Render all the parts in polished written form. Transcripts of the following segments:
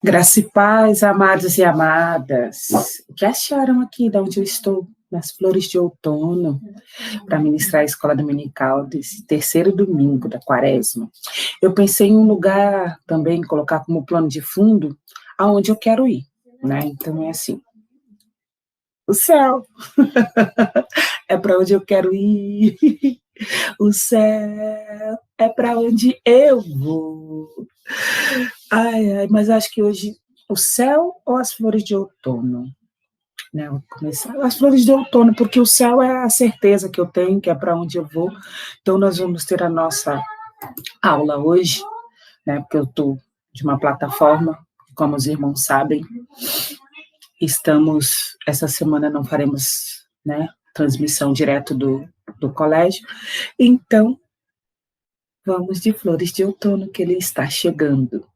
Graça e paz, amados e amadas. O que acharam aqui de onde eu estou? Nas flores de outono, para ministrar a escola dominical desse terceiro domingo da quaresma. Eu pensei em um lugar também, colocar como plano de fundo, aonde eu quero ir, né? Então é assim, o céu é para onde eu quero ir, o céu é para onde eu vou. Ai, ai, mas acho que hoje o céu ou as flores de outono? Né, vou começar as flores de outono, porque o céu é a certeza que eu tenho, que é para onde eu vou. Então, nós vamos ter a nossa aula hoje, né, porque eu estou de uma plataforma, como os irmãos sabem, essa semana não faremos, né, transmissão direto do colégio, então, vamos de flores de outono, que ele está chegando.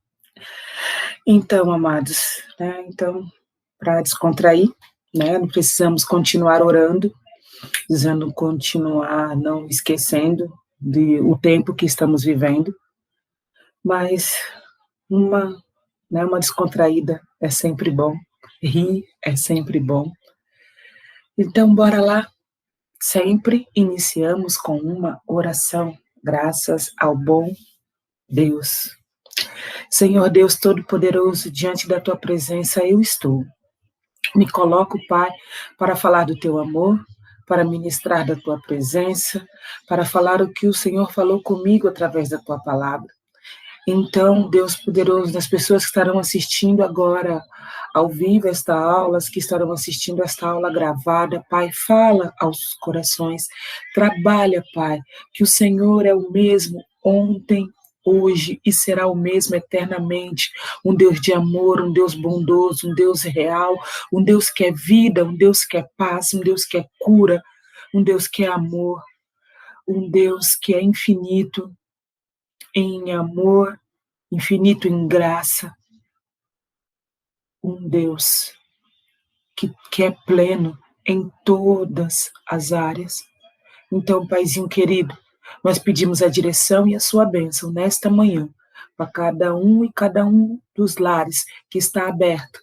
Então, amados, né, então, para descontrair, né, não precisamos continuar orando, precisando continuar não esquecendo o tempo que estamos vivendo, mas uma descontraída é sempre bom, rir é sempre bom. Então, bora lá. Sempre iniciamos com uma oração, graças ao bom Deus. Senhor Deus Todo-Poderoso, diante da tua presença eu estou. Me coloco, Pai, para falar do teu amor, para ministrar da tua presença, para falar o que o Senhor falou comigo através da tua palavra. Então, Deus poderoso, das pessoas que estarão assistindo agora ao vivo esta aula, as que estarão assistindo esta aula gravada, Pai, fala aos corações, trabalha, Pai, que o Senhor é o mesmo ontem, hoje e será o mesmo eternamente, um Deus de amor, um Deus bondoso, um Deus real, um Deus que é vida, um Deus que é paz, um Deus que é cura, um Deus que é amor, um Deus que é infinito em amor, infinito em graça, um Deus que é pleno em todas as áreas. Então, Paizinho querido, nós pedimos a direção e a sua bênção nesta manhã, para cada um dos lares que está aberto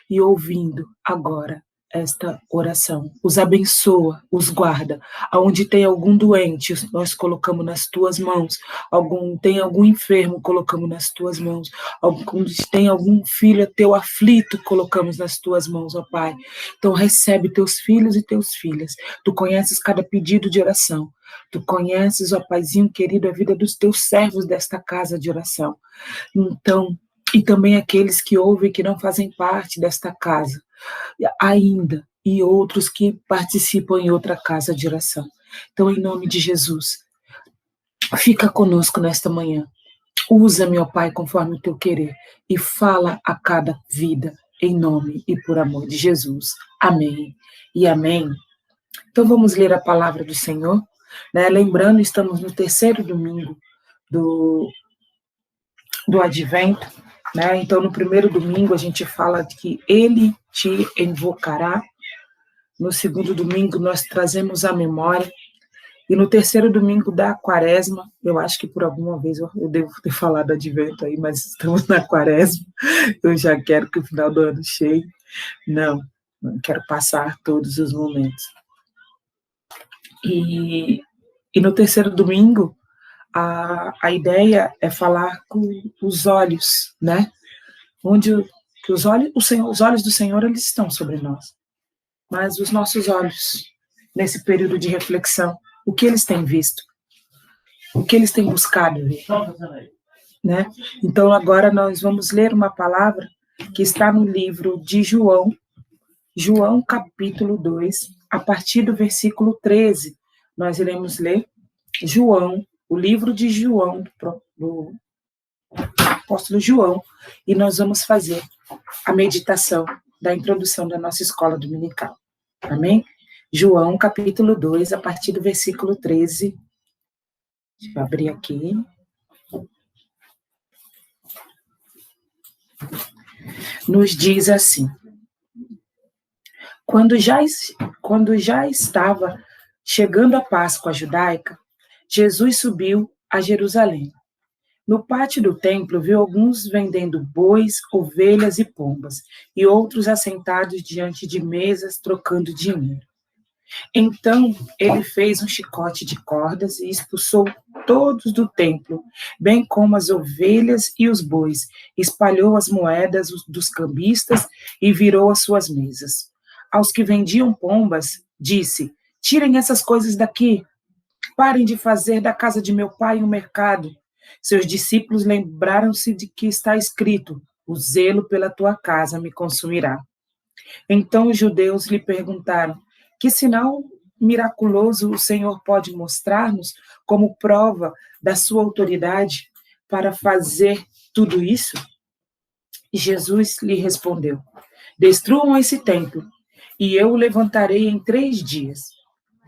e ouvindo agora esta oração. Os abençoa, os guarda. Aonde tem algum doente, nós colocamos nas tuas mãos. Tem algum enfermo, colocamos nas tuas mãos. Onde tem algum filho teu aflito, colocamos nas tuas mãos, ó Pai. Então recebe teus filhos e teus filhas. Tu conheces cada pedido de oração. Tu conheces, ó Paizinho querido, a vida dos teus servos desta casa de oração. Então, e também aqueles que ouvem que não fazem parte desta casa ainda, e outros que participam em outra casa de oração. Então, em nome de Jesus, fica conosco nesta manhã. Usa-me, ó Pai, conforme o teu querer, e fala a cada vida, em nome e por amor de Jesus. Amém e amém. Então, vamos ler a palavra do Senhor, né? Lembrando, estamos no terceiro domingo do Advento, né? Então, no primeiro domingo, a gente fala que Ele te invocará. No segundo domingo, nós trazemos a memória. E no terceiro domingo da quaresma, eu acho que por alguma vez eu devo ter falado Advento aí, mas estamos na quaresma. Eu já quero que o final do ano chegue. Não quero passar todos os momentos. E no terceiro domingo, a ideia é falar com os olhos, né? Que os olhos do Senhor, eles estão sobre nós. Mas os nossos olhos, nesse período de reflexão, o que eles têm visto? O que eles têm buscado ver? Né? Então, agora nós vamos ler uma palavra que está no livro de João capítulo 2, a partir do versículo 13. Nós iremos ler João, o livro de João, do apóstolo João, e nós vamos fazer a meditação da introdução da nossa escola dominical. Amém? João, capítulo 2, a partir do versículo 13. Deixa eu abrir aqui. Nos diz assim: Quando já estava chegando a Páscoa judaica, Jesus subiu a Jerusalém. No pátio do templo, viu alguns vendendo bois, ovelhas e pombas, e outros assentados diante de mesas trocando dinheiro. Então ele fez um chicote de cordas e expulsou todos do templo, bem como as ovelhas e os bois, espalhou as moedas dos cambistas e virou as suas mesas. Aos que vendiam pombas, disse: Tirem essas coisas daqui, parem de fazer da casa de meu pai um mercado. Seus discípulos lembraram-se de que está escrito: O zelo pela tua casa me consumirá. Então os judeus lhe perguntaram: Que sinal miraculoso o Senhor pode mostrar-nos como prova da sua autoridade para fazer tudo isso? E Jesus lhe respondeu: Destruam esse templo, e eu o levantarei em 3 dias.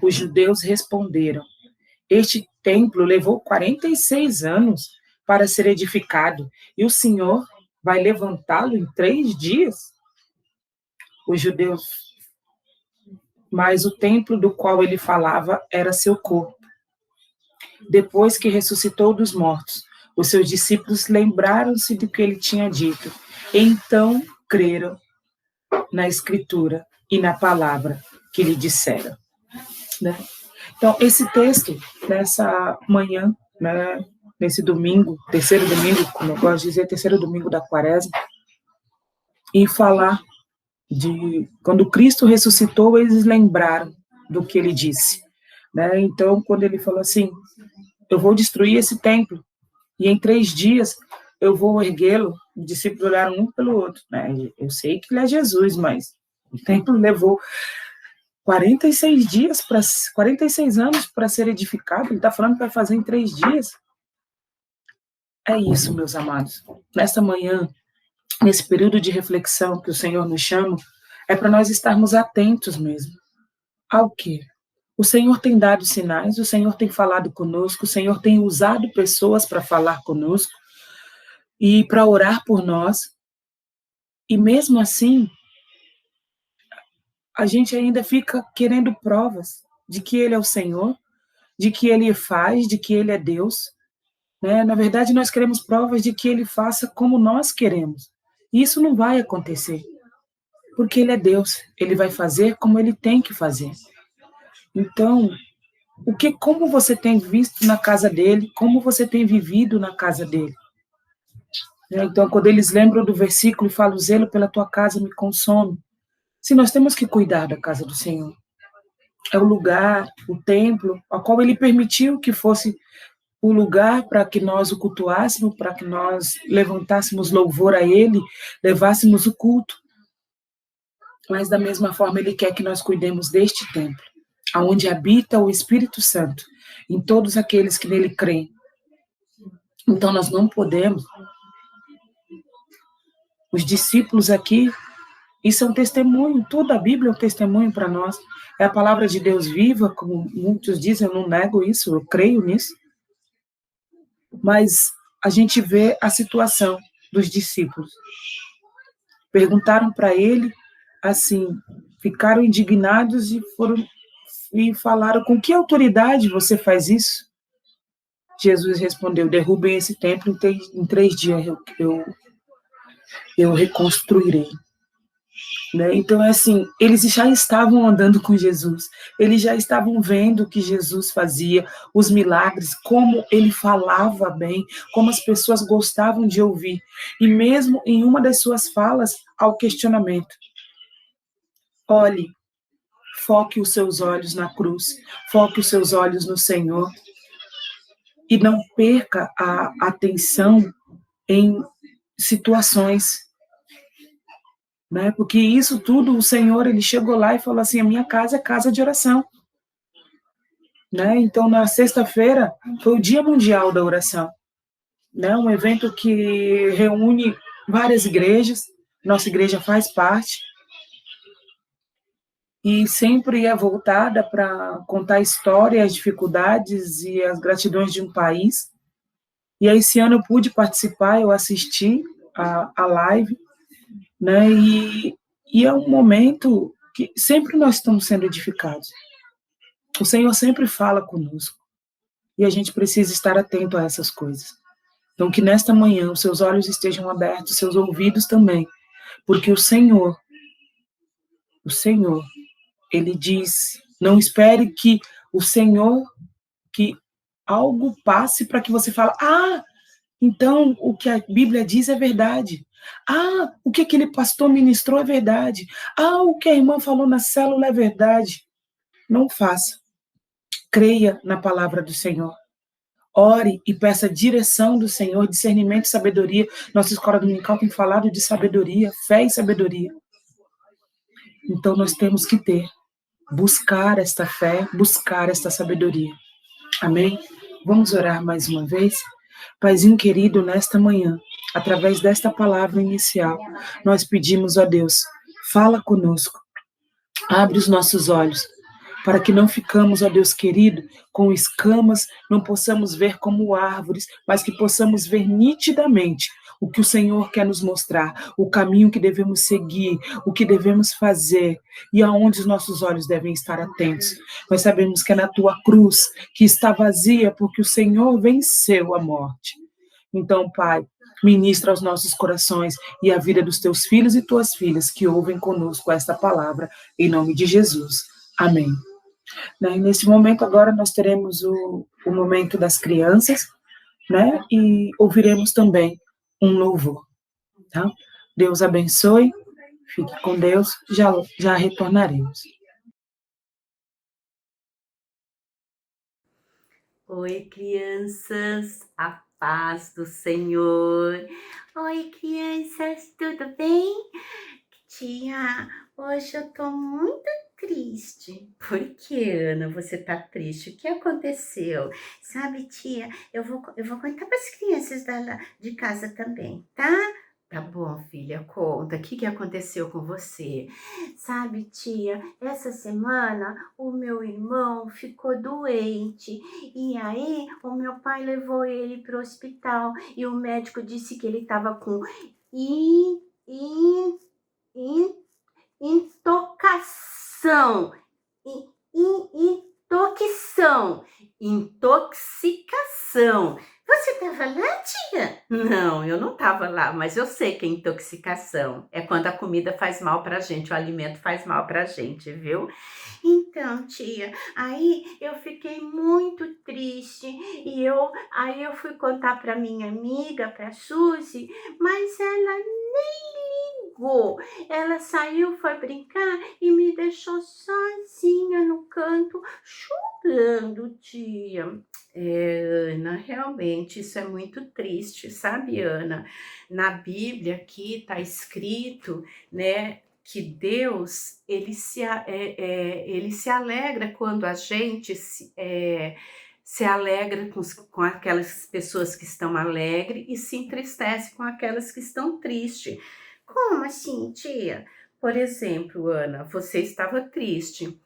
Os judeus responderam: Este templo levou 46 anos para ser edificado, e o Senhor vai levantá-lo em 3 dias? Os judeus Mas o templo do qual ele falava era seu corpo. Depois que ressuscitou dos mortos, os seus discípulos lembraram-se do que ele tinha dito. Então creram na Escritura e na palavra que lhe dissera. Né? Então, esse texto, nessa manhã, né, nesse domingo, terceiro domingo, como eu gosto de dizer, terceiro domingo da Quaresma, e falar de quando Cristo ressuscitou, eles lembraram do que ele disse, né? Então, quando ele falou assim, eu vou destruir esse templo e em 3 dias eu vou erguê-lo, os discípulos olharam um pelo outro, né? Eu sei que ele é Jesus, mas o templo levou 46 dias para 46 anos para ser edificado. Ele está falando que vai fazer em 3 dias. É isso, meus amados. Nesta manhã, nesse período de reflexão que o Senhor nos chama, é para nós estarmos atentos mesmo. Ao quê? O Senhor tem dado sinais, o Senhor tem falado conosco, o Senhor tem usado pessoas para falar conosco e para orar por nós. E mesmo assim, a gente ainda fica querendo provas de que Ele é o Senhor, de que Ele faz, de que Ele é Deus. Né? Na verdade, nós queremos provas de que Ele faça como nós queremos. E isso não vai acontecer, porque Ele é Deus. Ele vai fazer como Ele tem que fazer. Então, como você tem visto na casa dele, como você tem vivido na casa dele. Então, quando eles lembram do versículo e falam, o zelo pela tua casa me consome. Se nós temos que cuidar da casa do Senhor, é o lugar, o templo, ao qual ele permitiu que fosse o lugar para que nós o cultuássemos, para que nós levantássemos louvor a ele, levássemos o culto. Mas da mesma forma ele quer que nós cuidemos deste templo, aonde habita o Espírito Santo, em todos aqueles que nele creem. Então nós não podemos. Os discípulos aqui, isso é um testemunho, toda a Bíblia é um testemunho para nós. É a palavra de Deus viva, como muitos dizem, eu não nego isso, eu creio nisso. Mas a gente vê a situação dos discípulos. Perguntaram para ele, assim, ficaram indignados e falaram, com que autoridade você faz isso? Jesus respondeu, derrubem esse templo, em 3 dias eu reconstruirei. Né? Então, é assim, eles já estavam andando com Jesus, eles já estavam vendo o que Jesus fazia, os milagres, como ele falava bem, como as pessoas gostavam de ouvir. E mesmo em uma das suas falas, ao questionamento. Olhe, foque os seus olhos na cruz, foque os seus olhos no Senhor, e não perca a atenção em situações, né? Porque isso tudo, o Senhor, ele chegou lá e falou assim, a minha casa é casa de oração. Né? Então, na sexta-feira, foi o Dia Mundial da Oração. Né? Um evento que reúne várias igrejas, nossa igreja faz parte, e sempre é voltada para contar a história, as dificuldades e as gratidões de um país. E aí, esse ano eu pude participar, eu assisti a live, né? E é um momento que sempre nós estamos sendo edificados. O Senhor sempre fala conosco. E a gente precisa estar atento a essas coisas. Então, que nesta manhã os seus olhos estejam abertos, seus ouvidos também, porque o Senhor, ele diz, não espere que o Senhor, que algo passe para que você fale, então o que a Bíblia diz é verdade. O que aquele pastor ministrou é verdade. O que a irmã falou na célula é verdade. Não faça. Creia na palavra do Senhor. Ore e peça direção do Senhor, discernimento e sabedoria. Nossa escola dominical tem falado de sabedoria, fé e sabedoria. Então nós temos que buscar esta fé, buscar esta sabedoria. Amém? Vamos orar mais uma vez? Paizinho querido, nesta manhã, através desta palavra inicial, nós pedimos a Deus, fala conosco, abre os nossos olhos, para que não ficamos, ó Deus querido, com escamas, não possamos ver como árvores, mas que possamos ver nitidamente o que o Senhor quer nos mostrar, o caminho que devemos seguir, o que devemos fazer e aonde os nossos olhos devem estar atentos. Nós sabemos que é na tua cruz, que está vazia, porque o Senhor venceu a morte. Então, Pai, ministra aos nossos corações e a vida dos teus filhos e tuas filhas que ouvem conosco esta palavra, em nome de Jesus. Amém. E nesse momento agora nós teremos o momento das crianças, né? E ouviremos também um louvor, tá? Deus abençoe, fique com Deus, já retornaremos. Oi, crianças, a paz do Senhor. Oi, crianças, tudo bem? Tia, hoje eu tô muito triste. Por que, Ana, você tá triste? O que aconteceu? Sabe, tia, eu vou contar para as crianças de casa também, tá? Tá bom, filha, conta. O que aconteceu com você? Sabe, tia, essa semana o meu irmão ficou doente e aí o meu pai levou ele para o hospital e o médico disse que ele estava com in, in, in, intoxicação. Intoxicação. Você estava lá, tia? Não, eu não estava lá, mas eu sei que é intoxicação. É quando a comida faz mal pra gente, o alimento faz mal pra gente, viu? Então, tia, aí eu fiquei muito triste e aí eu fui contar para minha amiga, para Suzy, mas ela nem ligou. Ela saiu, foi brincar e me deixou sozinha no canto, chorando, tia. Ana, realmente isso é muito triste, sabe, Ana? Na Bíblia aqui está escrito, né, que Deus ele se alegra quando a gente se alegra com aquelas pessoas que estão alegres e se entristece com aquelas que estão tristes. Como assim, tia? Por exemplo, Ana, você estava triste.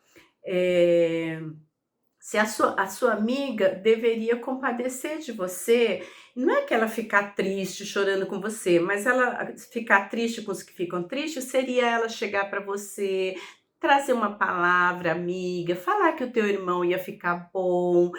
Se a sua amiga deveria compadecer de você, não é que ela ficar triste, chorando com você, mas ela ficar triste com os que ficam tristes, seria ela chegar para você, trazer uma palavra amiga, falar que o teu irmão ia ficar bom,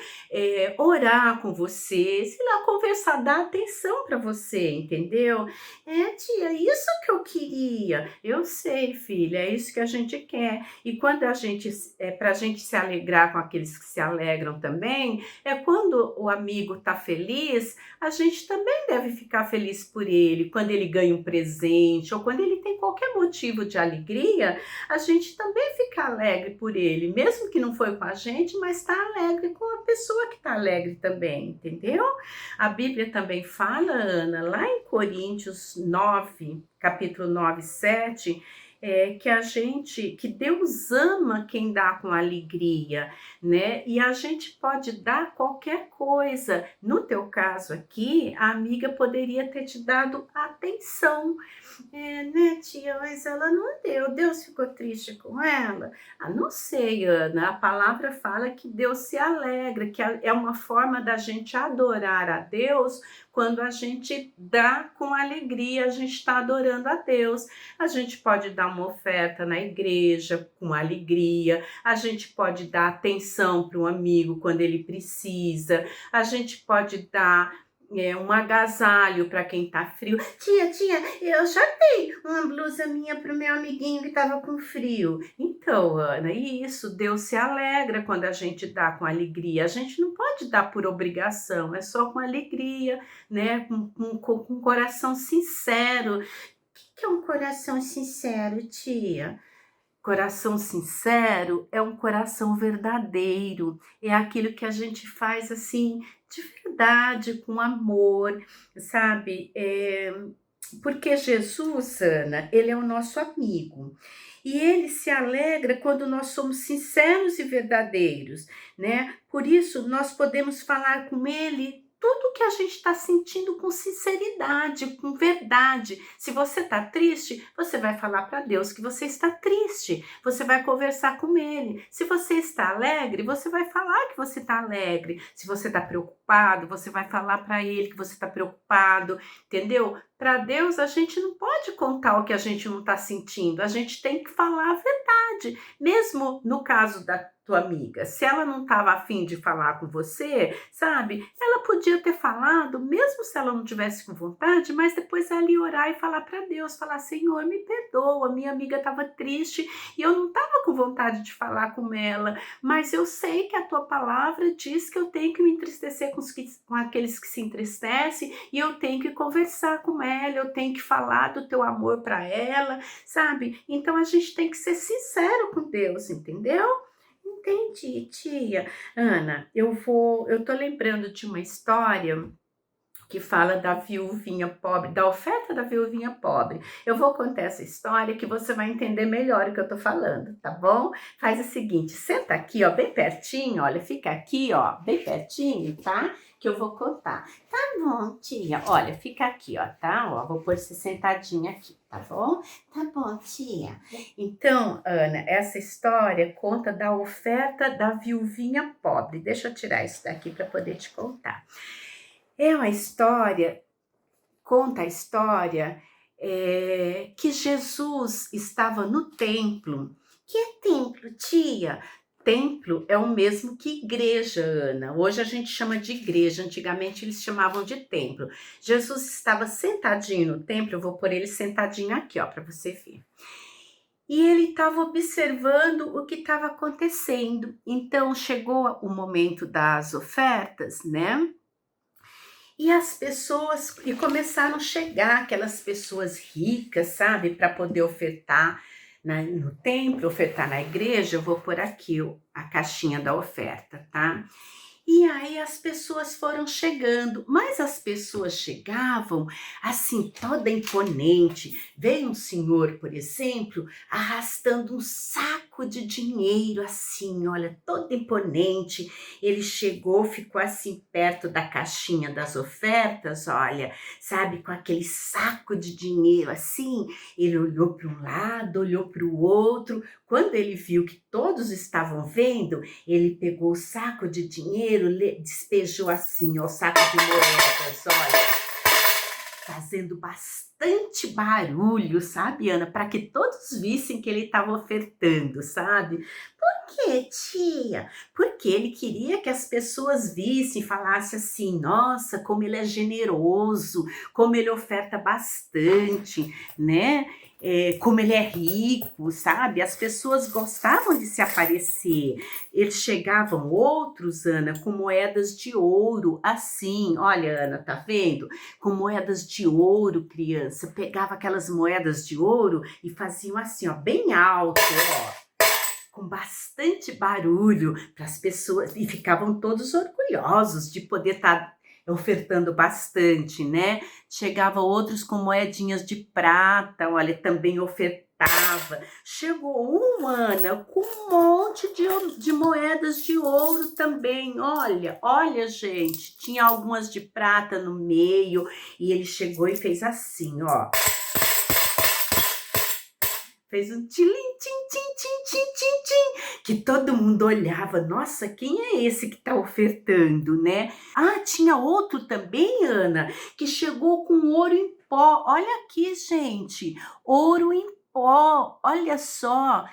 orar com você, sei lá, conversar, dar atenção para você, entendeu? Tia, isso que eu queria. Eu sei, filha, é isso que a gente quer. E quando para a gente se alegrar com aqueles que se alegram também, é quando o amigo está feliz, a gente também deve ficar feliz por ele. Quando ele ganha um presente ou quando ele tem qualquer motivo de alegria, a gente também fica alegre por ele, mesmo que não foi com a gente, mas está alegre com a pessoa que está alegre também, entendeu? A Bíblia também fala, Ana, lá em Coríntios 9, capítulo 9, 7, que Deus ama quem dá com alegria, né? E a gente pode dar qualquer coisa. No teu caso aqui, a amiga poderia ter te dado atenção, né, tia? Mas ela não deu. Deus ficou triste com ela? Não sei, Ana. A palavra fala que Deus se alegra, que é uma forma da gente adorar a Deus. Quando a gente dá com alegria, a gente está adorando a Deus. A gente pode dar uma oferta na igreja com alegria, a gente pode dar atenção para um amigo quando ele precisa, a gente pode dar um agasalho para quem está frio. Tia, eu já dei uma blusa minha para o meu amiguinho que estava com frio. Então, Ana, isso, Deus se alegra quando a gente dá com alegria. A gente não pode dar por obrigação, é só com alegria, né? Com um coração sincero. O que é um coração sincero, tia? Coração sincero é um coração verdadeiro, é aquilo que a gente faz assim, de verdade, com amor, sabe? Porque Jesus, Ana, ele é o nosso amigo. E ele se alegra quando nós somos sinceros e verdadeiros, né? Por isso, nós podemos falar com ele tudo que a gente está sentindo com sinceridade, com verdade. Se você está triste, você vai falar para Deus que você está triste. Você vai conversar com ele. Se você está alegre, você vai falar que você está alegre. Se você está preocupado, você vai falar para ele que você está preocupado, entendeu? Para Deus, a gente não pode contar o que a gente não está sentindo. A gente tem que falar a verdade. Mesmo no caso da tua amiga, se ela não estava afim de falar com você, sabe? Ela podia ter falado, mesmo se ela não tivesse com vontade, mas depois ela ia orar e falar para Deus, falar, Senhor, me perdoa, minha amiga estava triste e eu não estava com vontade de falar com ela, mas eu sei que a tua palavra diz que eu tenho que me entristecer com aqueles que se entristecem e eu tenho que conversar com ela, eu tenho que falar do teu amor para ela, sabe? Então a gente tem que ser sincero com Deus, entendeu? Entendi, tia. Ana, eu tô lembrando de uma história que fala da viuvinha pobre, da oferta da viuvinha pobre. Eu vou contar essa história que você vai entender melhor o que eu tô falando, tá bom? Faz o seguinte, senta aqui, ó, bem pertinho, olha, fica aqui, ó, bem pertinho, tá? Que eu vou contar. Tá bom, tia. Olha, fica aqui, ó, tá? Ó, vou pôr você sentadinha aqui, tá bom? Tá bom, tia. Então, Ana, essa história conta da oferta da viuvinha pobre. Deixa eu tirar isso daqui para poder te contar. É uma história, conta a história que Jesus estava no templo. Que é templo, tia? Templo é o mesmo que igreja, Ana. Hoje a gente chama de igreja, antigamente eles chamavam de templo. Jesus estava sentadinho no templo, eu vou pôr ele sentadinho aqui, ó, para você ver. E ele estava observando o que estava acontecendo. Então chegou o momento das ofertas, né? E as pessoas, e começaram a chegar aquelas pessoas ricas, sabe, para poder ofertar no templo, ofertar na igreja. Eu vou pôr aqui a caixinha da oferta, tá? E aí as pessoas foram chegando, mas as pessoas chegavam assim, toda imponente. Veio um senhor, por exemplo, arrastando um saco de dinheiro assim, olha, todo imponente. Ele chegou, ficou assim perto da caixinha das ofertas, olha, sabe, com aquele saco de dinheiro assim. Ele olhou para um lado, olhou para o outro. Quando ele viu que todos estavam vendo, ele pegou o saco de dinheiro, despejou assim, ó, o saco de moedas, olha, fazendo bastante barulho, sabe, Ana? Para que todos vissem que ele estava ofertando, sabe? Por quê, tia? Porque ele queria que as pessoas vissem, falassem assim, nossa, como ele é generoso, como ele oferta bastante, né? Como ele é rico, sabe? As pessoas gostavam de se aparecer. Eles chegavam outros, Ana, com moedas de ouro, assim, olha, Ana, tá vendo? Com moedas de ouro, criança. Pegava aquelas moedas de ouro e faziam assim, ó, bem alto, ó, com bastante barulho para as pessoas, e ficavam todos orgulhosos de poder estar ofertando bastante, né? Chegava outros com moedinhas de prata, olha, também ofertava. Chegou um, Ana, com um monte de moedas de ouro também, olha, gente, tinha algumas de prata no meio, e ele chegou e fez assim, ó. Fez um tilim, tim, tim, tim, tim, tim, tim, que todo mundo olhava, nossa, quem é esse que está ofertando, né? Ah, tinha outro também, Ana, que chegou com ouro em pó. Olha aqui, gente, ouro em pó, olha só.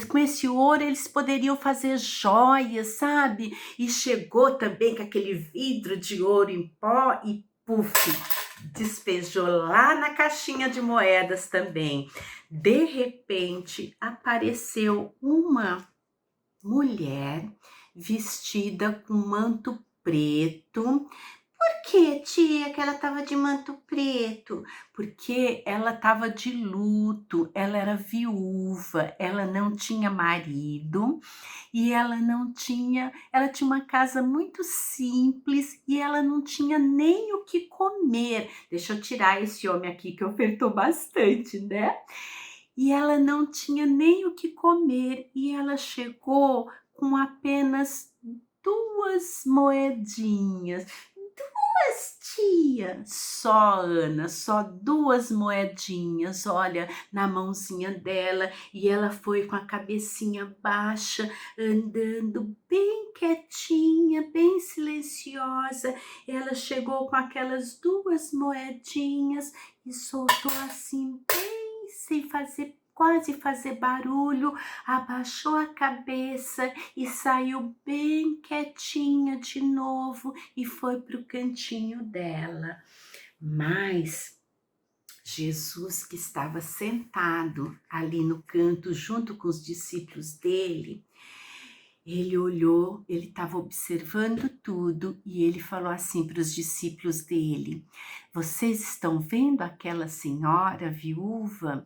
Com esse ouro eles poderiam fazer joias, sabe? E chegou também com aquele vidro de ouro em pó e puf, despejou lá na caixinha de moedas também. De repente, apareceu uma mulher vestida com manto preto. Por que, tia, que ela estava de manto preto? Porque ela estava de luto, ela era viúva, ela não tinha marido e ela tinha uma casa muito simples e ela não tinha nem o que comer. Deixa eu tirar esse homem aqui que ofertou bastante, né? E ela não tinha nem o que comer e ela chegou com apenas 2 moedinhas. 2, tia? Só, Ana, só 2 moedinhas, olha, na mãozinha dela, e ela foi com a cabecinha baixa, andando bem quietinha, bem silenciosa. Ela chegou com aquelas 2 moedinhas e soltou assim bem sem fazer quase fazer barulho, abaixou a cabeça e saiu bem quietinha de novo e foi para o cantinho dela. Mas Jesus, que estava sentado ali no canto junto com os discípulos dele, ele olhou, ele estava observando tudo e ele falou assim para os discípulos dele: vocês estão vendo aquela senhora viúva?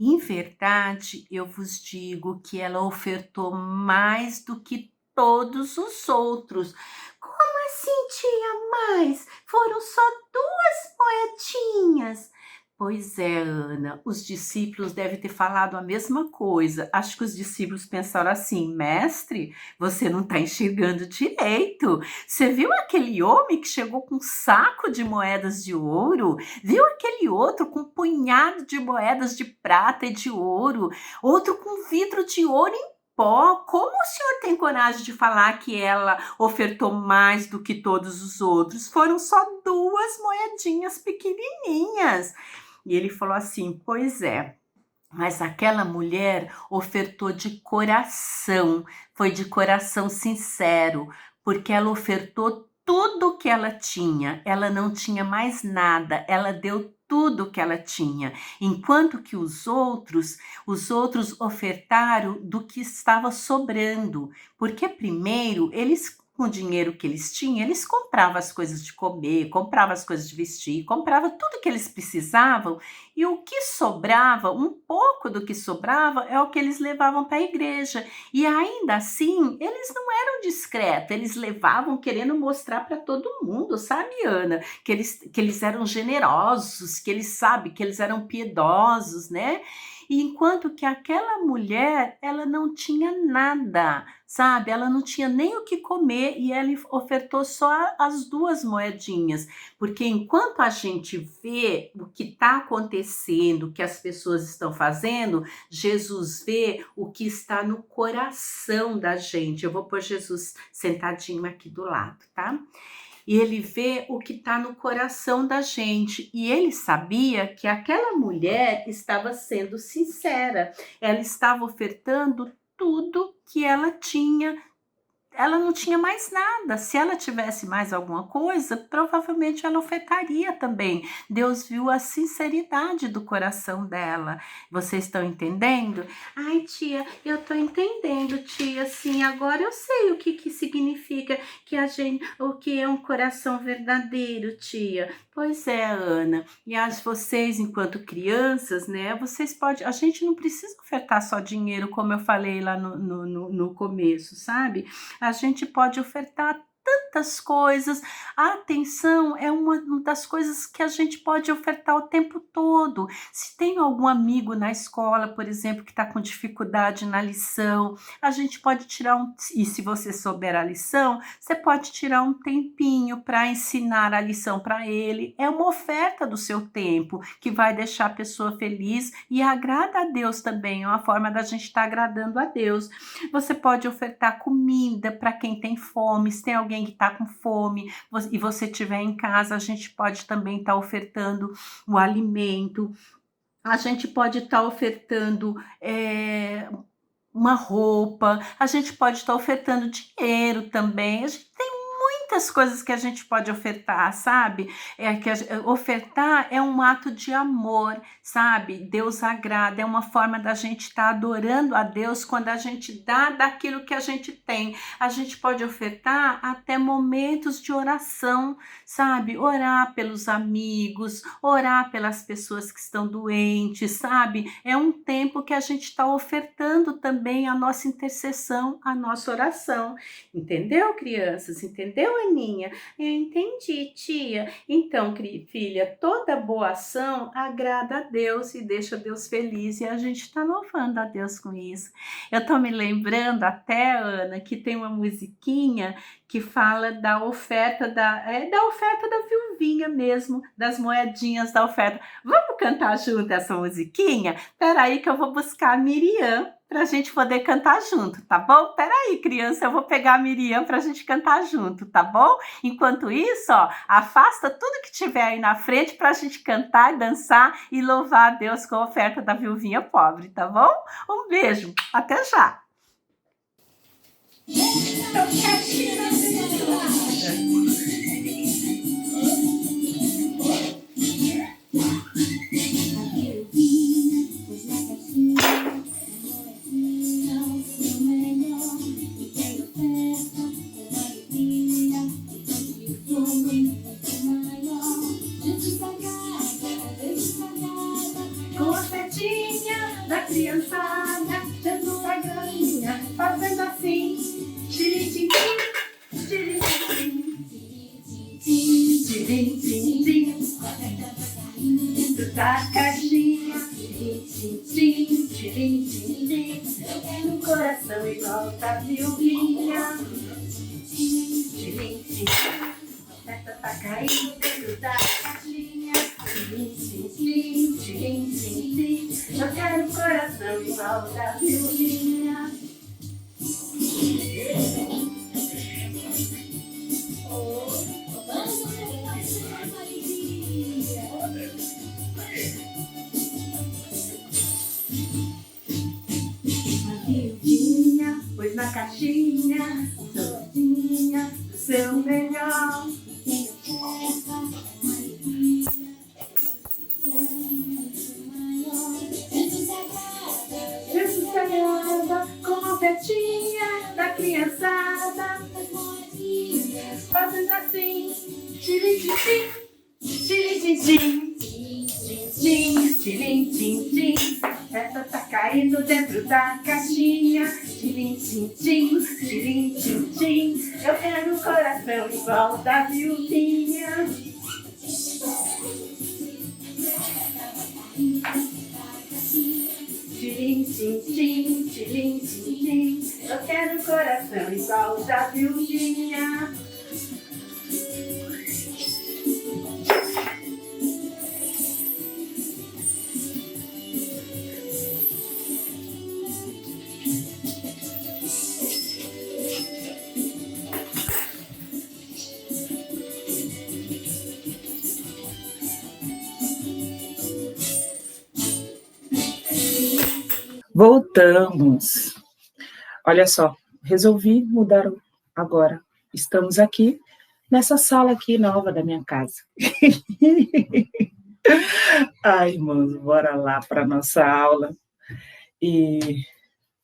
Em verdade, eu vos digo que ela ofertou mais do que todos os outros. Como assim, tia? Mais? Foram só 2 moedinhas. Pois é, Ana, os discípulos devem ter falado a mesma coisa. Acho que os discípulos pensaram assim: mestre, você não está enxergando direito. Você viu aquele homem que chegou com um saco de moedas de ouro? Viu aquele outro com um punhado de moedas de prata e de ouro? Outro com vidro de ouro em pó? Como o senhor tem coragem de falar que ela ofertou mais do que todos os outros? Foram só 2 moedinhas pequenininhas. E ele falou assim: pois é, mas aquela mulher ofertou de coração, foi de coração sincero, porque ela ofertou tudo o que ela tinha, ela não tinha mais nada, ela deu tudo o que ela tinha, enquanto que os outros ofertaram do que estava sobrando, porque primeiro eles com o dinheiro que eles tinham, eles compravam as coisas de comer, compravam as coisas de vestir, compravam tudo que eles precisavam e o que sobrava, um pouco do que sobrava, é o que eles levavam para a igreja. E ainda assim, eles não eram discretos, eles levavam querendo mostrar para todo mundo, sabe, Ana? Que eles eram generosos, que eles, sabe, que eles eram piedosos, né? E enquanto que aquela mulher, ela não tinha nada, sabe? Ela não tinha nem o que comer e ela ofertou só as 2 moedinhas. Porque enquanto a gente vê o que está acontecendo, o que as pessoas estão fazendo, Jesus vê o que está no coração da gente. Eu vou pôr Jesus sentadinho aqui do lado, tá? E ele vê o que está no coração da gente. E ele sabia que aquela mulher estava sendo sincera. Ela estava ofertando tudo que ela tinha, ela não tinha mais nada. Se ela tivesse mais alguma coisa, provavelmente ela ofertaria também. Deus viu a sinceridade do coração dela. Vocês estão entendendo? Ai, tia, eu tô entendendo, tia. Sim, agora eu sei o que significa que a gente, o que é um coração verdadeiro, tia. Pois é, Ana. E vocês, enquanto crianças, né? Vocês podem. A gente não precisa ofertar só dinheiro, como eu falei lá no começo, sabe? A gente pode ofertar tantas coisas. A atenção é uma das coisas que a gente pode ofertar o tempo todo. Se tem algum amigo na escola, por exemplo, que está com dificuldade na lição, a gente pode tirar e se você souber a lição, você pode tirar um tempinho para ensinar a lição para ele. É uma oferta do seu tempo que vai deixar a pessoa feliz e agrada a Deus também. É uma forma da gente estar agradando a Deus. Você pode ofertar comida para quem tem fome. Se tem alguém que está com fome e você estiver em casa, a gente pode também estar ofertando o alimento. A gente pode estar ofertando uma roupa. A gente pode estar ofertando dinheiro também. A gente tem muitas coisas que a gente pode ofertar, sabe? Ofertar é um ato de amor, sabe? Deus agrada, é uma forma da gente estar adorando a Deus quando a gente dá daquilo que a gente tem. A gente pode ofertar até momentos de oração, sabe? Orar pelos amigos, orar pelas pessoas que estão doentes, sabe? É um tempo que a gente está ofertando também a nossa intercessão, a nossa oração. Entendeu, crianças? Entendeu, Aninha? Eu entendi, tia. Então, filha, toda boa ação agrada a Deus e deixa Deus feliz, e a gente está louvando a Deus com isso. Eu estou me lembrando até, Ana, que tem uma musiquinha que fala da oferta da oferta da viuvinha mesmo, das moedinhas da oferta. Vamos cantar junto essa musiquinha? Peraí que eu vou buscar a Miriam para a gente poder cantar junto, tá bom? Peraí, criança, eu vou pegar a Miriam para a gente cantar junto, tá bom? Enquanto isso, ó, afasta tudo que tiver aí na frente para a gente cantar, dançar e louvar a Deus com a oferta da viuvinha pobre, tá bom? Um beijo, até já! Com a festinha da criançada, Jesus a galinha, fazendo assim, tiritim, tiritim, tiritim, tiritim, dentro da caixinha, tiritim, tiritim, tiritim, no coração igual da viuvinha, tiritim, tiritim, a festa tá caindo dentro da caixinha, tiritim, tiritim, tiritim, eu quero um coração igual da viuvinha. A viuvinha pôs na caixinha, sozinha, o seu melhor. Jesus sagrada, com a ofertinha da criançada, fazendo assim, tiritim, tiritim, tiritim, tiritim, essa tá caindo dentro da caixinha, tiritim, tiritim, eu quero um coração igual da viuvinha. Tiritim, tiritim, eu quero um coração igual da viuvinha. Voltamos. Olha só, resolvi mudar agora. Estamos aqui nessa sala aqui nova da minha casa. Ai, irmãos, bora lá para nossa aula. E o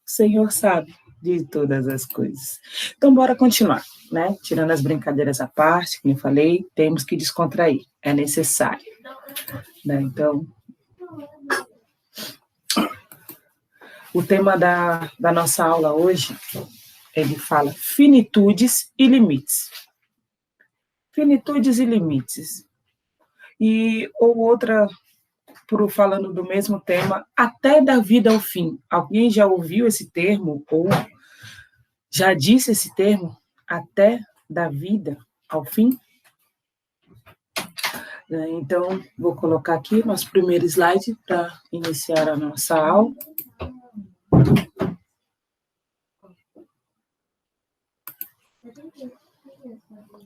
Senhor sabe de todas as coisas. Então, bora continuar, né? Tirando as brincadeiras à parte, como eu falei, temos que descontrair, é necessário. Né? Então, o tema da nossa aula hoje, ele fala finitudes e limites. Finitudes e limites. E ou outra, falando do mesmo tema, até da vida ao fim. Alguém já ouviu esse termo ou já disse esse termo? Até da vida ao fim? Então, vou colocar aqui nosso primeiro slide para iniciar a nossa aula.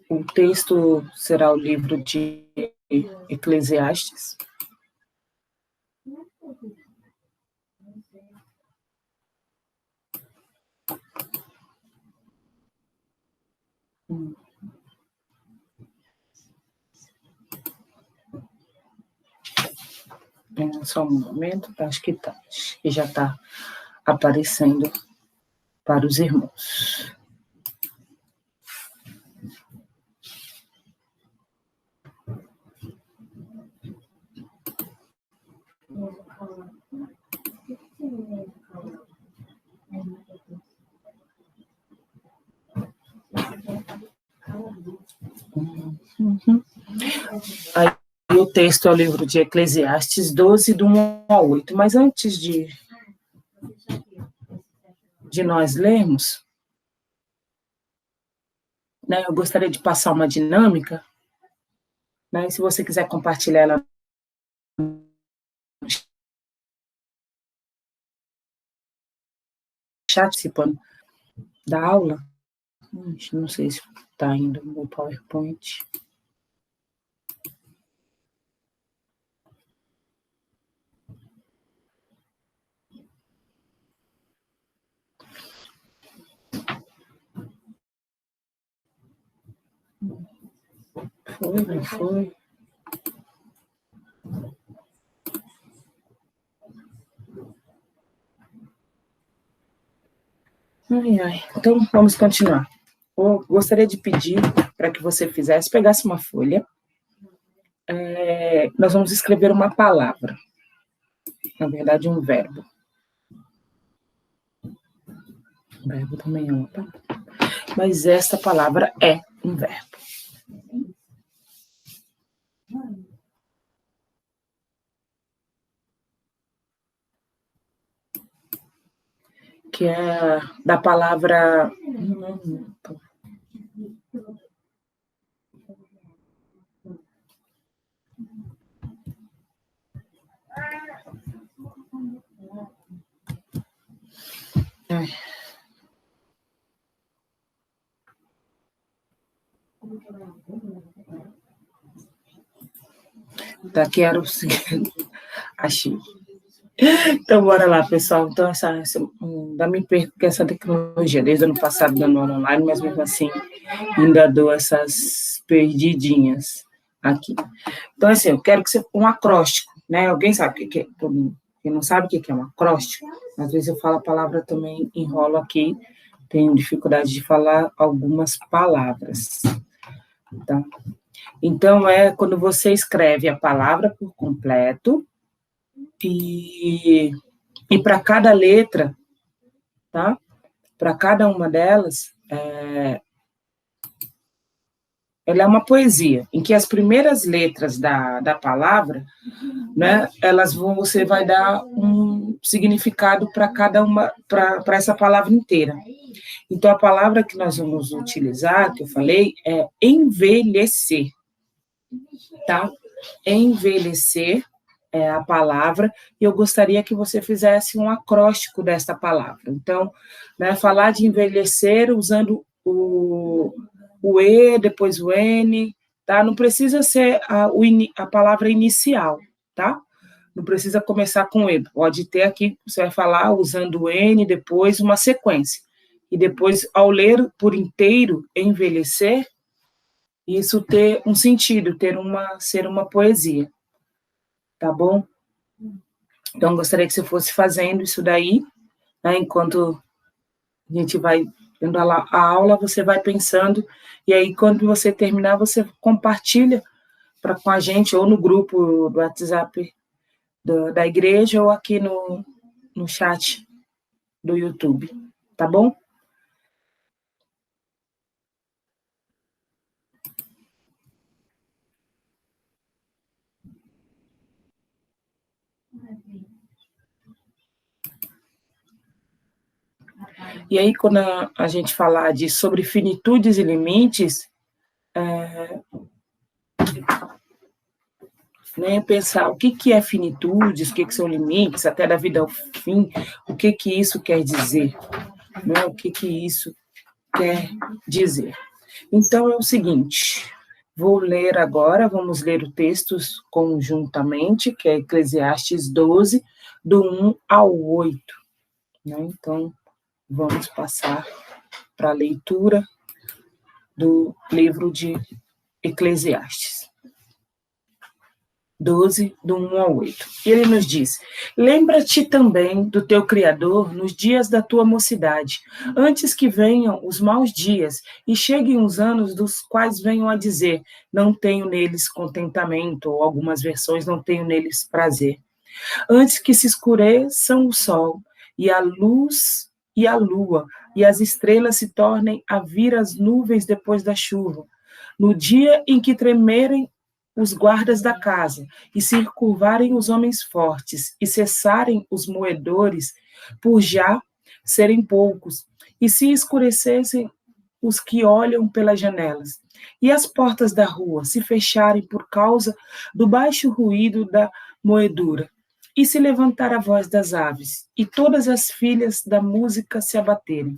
O texto será o livro de Eclesiastes. Só um momento, acho que tá. Acho que já está aparecendo para os irmãos. Aí o texto é o livro de Eclesiastes 12, do 1 ao 8. Mas antes de nós lermos, né, eu gostaria de passar uma dinâmica, né, se você quiser compartilhar ela no chat, participando da aula. Não sei se está indo no PowerPoint. Foi, não foi? Ai. Então, vamos continuar. Eu gostaria de pedir para que você pegasse uma folha. Nós vamos escrever uma palavra. Na verdade, um verbo. O verbo também é uma palavra. Mas esta palavra é um verbo. Que é da palavra... Daqui era o seguinte. Achei. Então, bora lá, pessoal. Então, ainda me perco com essa tecnologia. Desde o ano passado, dando aula online, mas mesmo assim, ainda dou essas perdidinhas aqui. Então, assim, eu quero que você... Um acróstico, né? Alguém sabe o que é? Quem não sabe o que é um acróstico? Às vezes eu falo a palavra também, enrolo aqui, tenho dificuldade de falar algumas palavras. Tá? Então, é quando você escreve a palavra por completo e para cada letra, tá? Para cada uma delas, ela é uma poesia, em que as primeiras letras da palavra, né, você vai dar um significado para cada uma, para essa palavra inteira. Então, a palavra que nós vamos utilizar, que eu falei, é envelhecer, tá? Envelhecer é a palavra, e eu gostaria que você fizesse um acróstico desta palavra. Então, né, falar de envelhecer usando o E, depois o N, tá? Não precisa ser a palavra inicial, tá? Não precisa começar com E. Pode ter aqui, você vai falar usando o N, depois uma sequência. E depois, ao ler por inteiro, envelhecer, isso ter um sentido, ser uma poesia. Tá bom? Então, gostaria que você fosse fazendo isso daí, né, enquanto a gente vai tendo a aula, você vai pensando, e aí, quando você terminar, você compartilha com a gente, ou no grupo do WhatsApp da igreja, ou aqui no chat do YouTube, tá bom? E aí, quando a gente falar sobre finitudes e limites, né, pensar o que é finitudes, o que são limites, até da vida ao fim, o que isso quer dizer, né, o que isso quer dizer. Então, é o seguinte, vou ler agora, vamos ler o texto conjuntamente, que é Eclesiastes 12, do 1 ao 8. Né? Então, vamos passar para a leitura do livro de Eclesiastes. 12, do 1 ao 8. E ele nos diz: lembra-te também do teu Criador nos dias da tua mocidade, antes que venham os maus dias e cheguem os anos dos quais venham a dizer: não tenho neles contentamento, ou algumas versões, não tenho neles prazer. Antes que se escureçam o sol e a luz e a lua e as estrelas se tornem a vir as nuvens depois da chuva, no dia em que tremerem os guardas da casa, e se curvarem os homens fortes, e cessarem os moedores, por já serem poucos, e se escurecessem os que olham pelas janelas, e as portas da rua se fecharem por causa do baixo ruído da moedura, e se levantar a voz das aves, e todas as filhas da música se abaterem,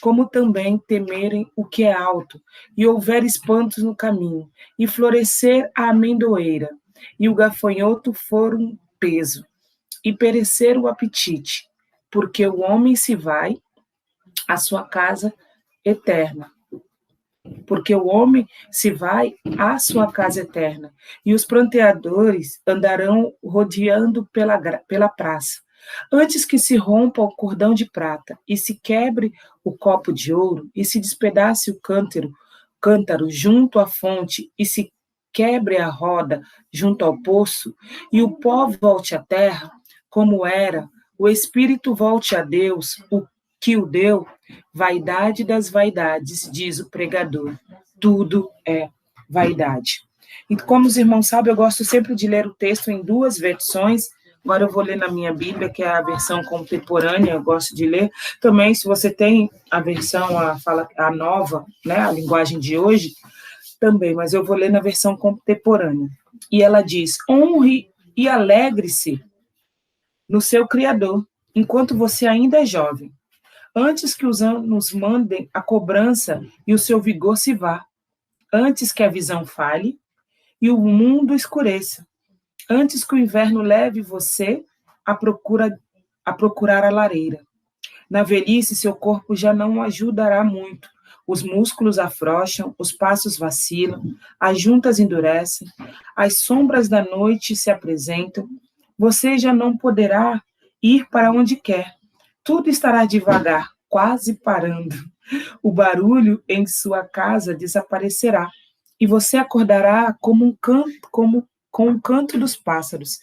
como também temerem o que é alto, e houver espantos no caminho, e florescer a amendoeira, e o gafanhoto for um peso, e perecer o apetite, porque o homem se vai à sua casa eterna. Porque o homem se vai à sua casa eterna, e os pranteadores andarão rodeando pela praça. Antes que se rompa o cordão de prata, e se quebre o copo de ouro, e se despedace o cântaro junto à fonte, e se quebre a roda junto ao poço, e o pó volte à terra, como era, o espírito volte a Deus, o que o deu, vaidade das vaidades, diz o pregador. Tudo é vaidade. E como os irmãos sabem, eu gosto sempre de ler o texto em duas versões. Agora eu vou ler na minha Bíblia, que é a versão contemporânea, eu gosto de ler. Também, se você tem a versão, a nova, né, a linguagem de hoje, também, mas eu vou ler na versão contemporânea. E ela diz: honre e alegre-se no seu Criador, enquanto você ainda é jovem, antes que os anos mandem a cobrança e o seu vigor se vá, antes que a visão falhe e o mundo escureça, antes que o inverno leve você a procurar a lareira. Na velhice, seu corpo já não ajudará muito. Os músculos afrouxam, os passos vacilam, as juntas endurecem, as sombras da noite se apresentam. Você já não poderá ir para onde quer. Tudo estará devagar, quase parando. O barulho em sua casa desaparecerá, e você acordará como com o canto dos pássaros.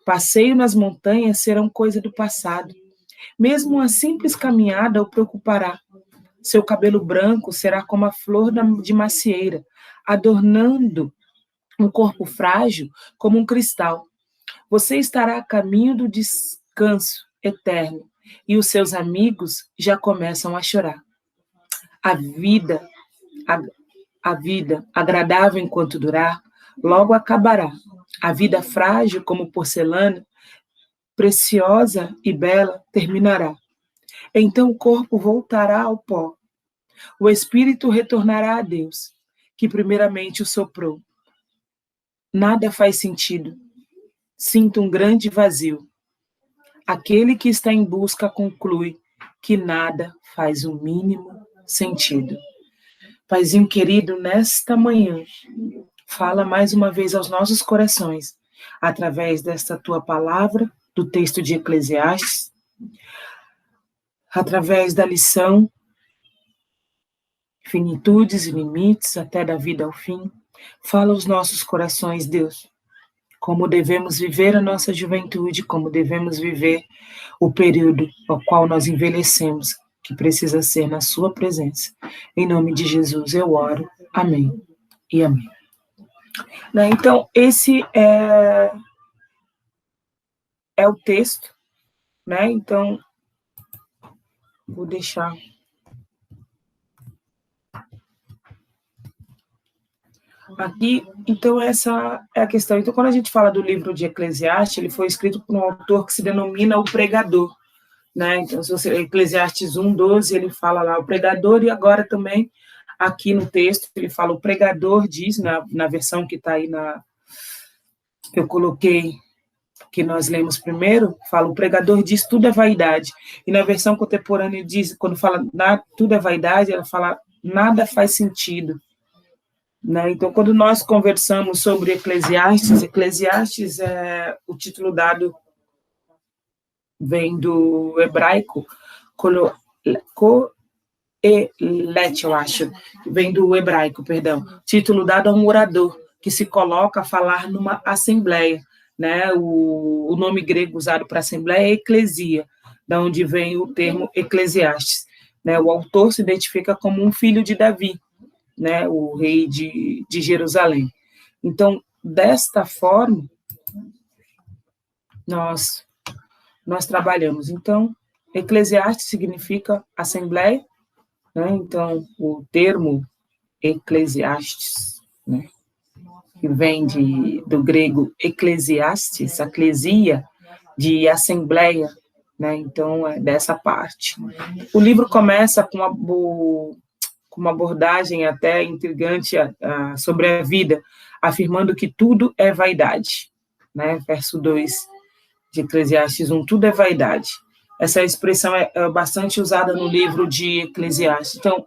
Passeio nas montanhas serão coisa do passado. Mesmo uma simples caminhada o preocupará. Seu cabelo branco será como a flor de macieira, adornando um corpo frágil como um cristal. Você estará a caminho do descanso eterno, e os seus amigos já começam a chorar. A vida, a vida, agradável enquanto durar, logo acabará. A vida frágil como porcelana, preciosa e bela, terminará. Então o corpo voltará ao pó. O espírito retornará a Deus, que primeiramente o soprou. Nada faz sentido. Sinto um grande vazio. Aquele que está em busca conclui que nada faz o mínimo sentido. Paizinho querido, nesta manhã, fala mais uma vez aos nossos corações, através desta tua palavra, do texto de Eclesiastes, através da lição finitudes e limites até da vida ao fim. Fala aos nossos corações, Deus, como devemos viver a nossa juventude, como devemos viver o período ao qual nós envelhecemos, que precisa ser na sua presença. Em nome de Jesus eu oro. Amém e amém. Então, esse é o texto, né? Então, vou deixar... Aqui, então, essa é a questão. Então, quando a gente fala do livro de Eclesiastes, ele foi escrito por um autor que se denomina o pregador, né? Então, se você Eclesiastes 1:12, ele fala lá o pregador, e agora também, aqui no texto, ele fala o pregador, diz, na versão que está aí, que eu coloquei, que nós lemos primeiro, fala o pregador diz tudo é vaidade. E na versão contemporânea diz, quando fala tudo é vaidade, ela fala nada faz sentido. né? Então, quando nós conversamos sobre Eclesiastes, Eclesiastes é o título dado vem do hebraico Kohelet, eu acho, vem do hebraico, perdão, título dado a um orador que se coloca a falar numa assembleia, né? O nome grego usado para assembleia é eclesia, da onde vem o termo Eclesiastes, né? O autor se identifica como um filho de Davi, né? O rei de Jerusalém. Então, desta forma, nós trabalhamos. Então, Eclesiastes significa assembleia, né? Então, o termo Eclesiastes, né? Que vem do grego eclesiastes, eclesia, de assembleia, né? Então, é dessa parte. O livro começa com uma abordagem até intrigante sobre a vida, afirmando que tudo é vaidade, né? Verso 2 de Eclesiastes 1, tudo é vaidade. Essa expressão é bastante usada no livro de Eclesiastes. Então,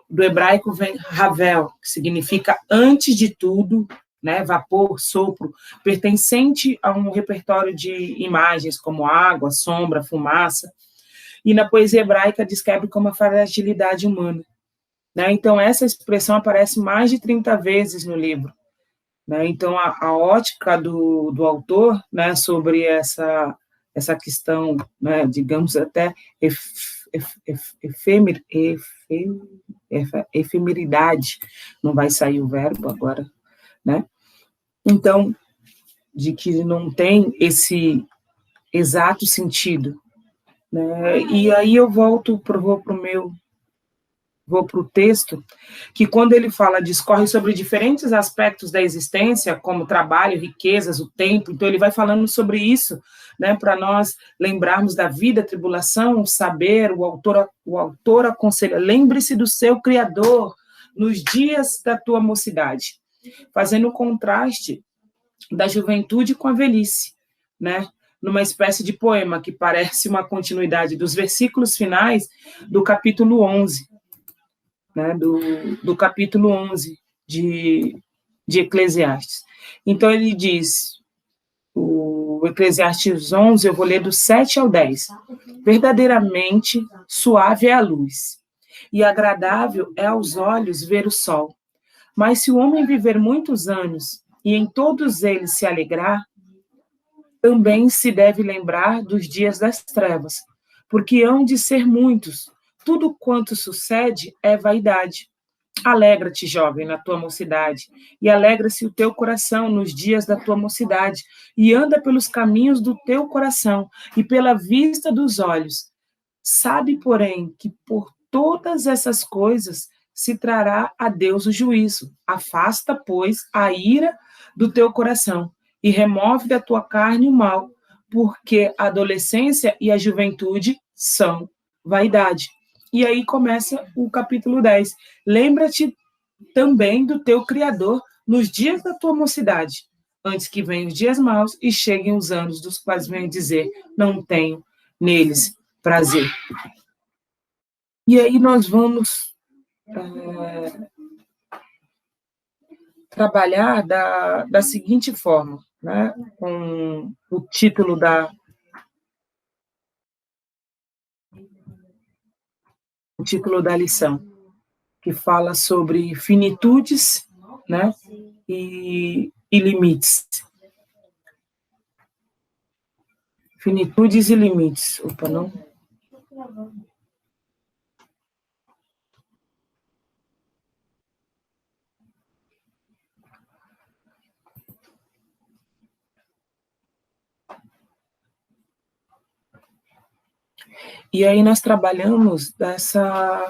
do hebraico vem Havel, que significa antes de tudo, né, vapor, sopro, pertencente a um repertório de imagens como água, sombra, fumaça, e na poesia hebraica descreve como a fragilidade humana, né? Então, essa expressão aparece mais de 30 vezes no livro, né? Então, a ótica do autor, né, sobre essa questão, né, digamos até efemeridade, não vai sair o verbo agora, né? Então, de que não tem esse exato sentido, né? E aí eu vou para o texto, que quando ele fala, discorre sobre diferentes aspectos da existência, como trabalho, riquezas, o tempo, então ele vai falando sobre isso, né, para nós lembrarmos da vida, a tribulação, o saber, o autor aconselha, lembre-se do seu Criador nos dias da tua mocidade, fazendo o contraste da juventude com a velhice, né, numa espécie de poema que parece uma continuidade dos versículos finais do capítulo 11, né, do capítulo 11 de Eclesiastes. Então, ele diz, o Eclesiastes 11, eu vou ler do 7 ao 10. Verdadeiramente suave é a luz, e agradável é aos olhos ver o sol. Mas se o homem viver muitos anos, e em todos eles se alegrar, também se deve lembrar dos dias das trevas, porque hão de ser muitos. Tudo quanto sucede é vaidade. Alegra-te, jovem, na tua mocidade, e alegra-se o teu coração nos dias da tua mocidade, e anda pelos caminhos do teu coração, e pela vista dos olhos. Sabe, porém, que por todas essas coisas se trará a Deus o juízo. Afasta, pois, a ira do teu coração, e remove da tua carne o mal, porque a adolescência e a juventude são vaidade. E aí começa o capítulo 10. Lembra-te também do teu Criador nos dias da tua mocidade, antes que venham os dias maus e cheguem os anos dos quais venho dizer, não tenho neles prazer. E aí nós vamos trabalhar da seguinte forma, né, com o título da lição, que fala sobre finitudes, né, e limites. Finitudes e limites. Opa, não. E aí nós trabalhamos dessa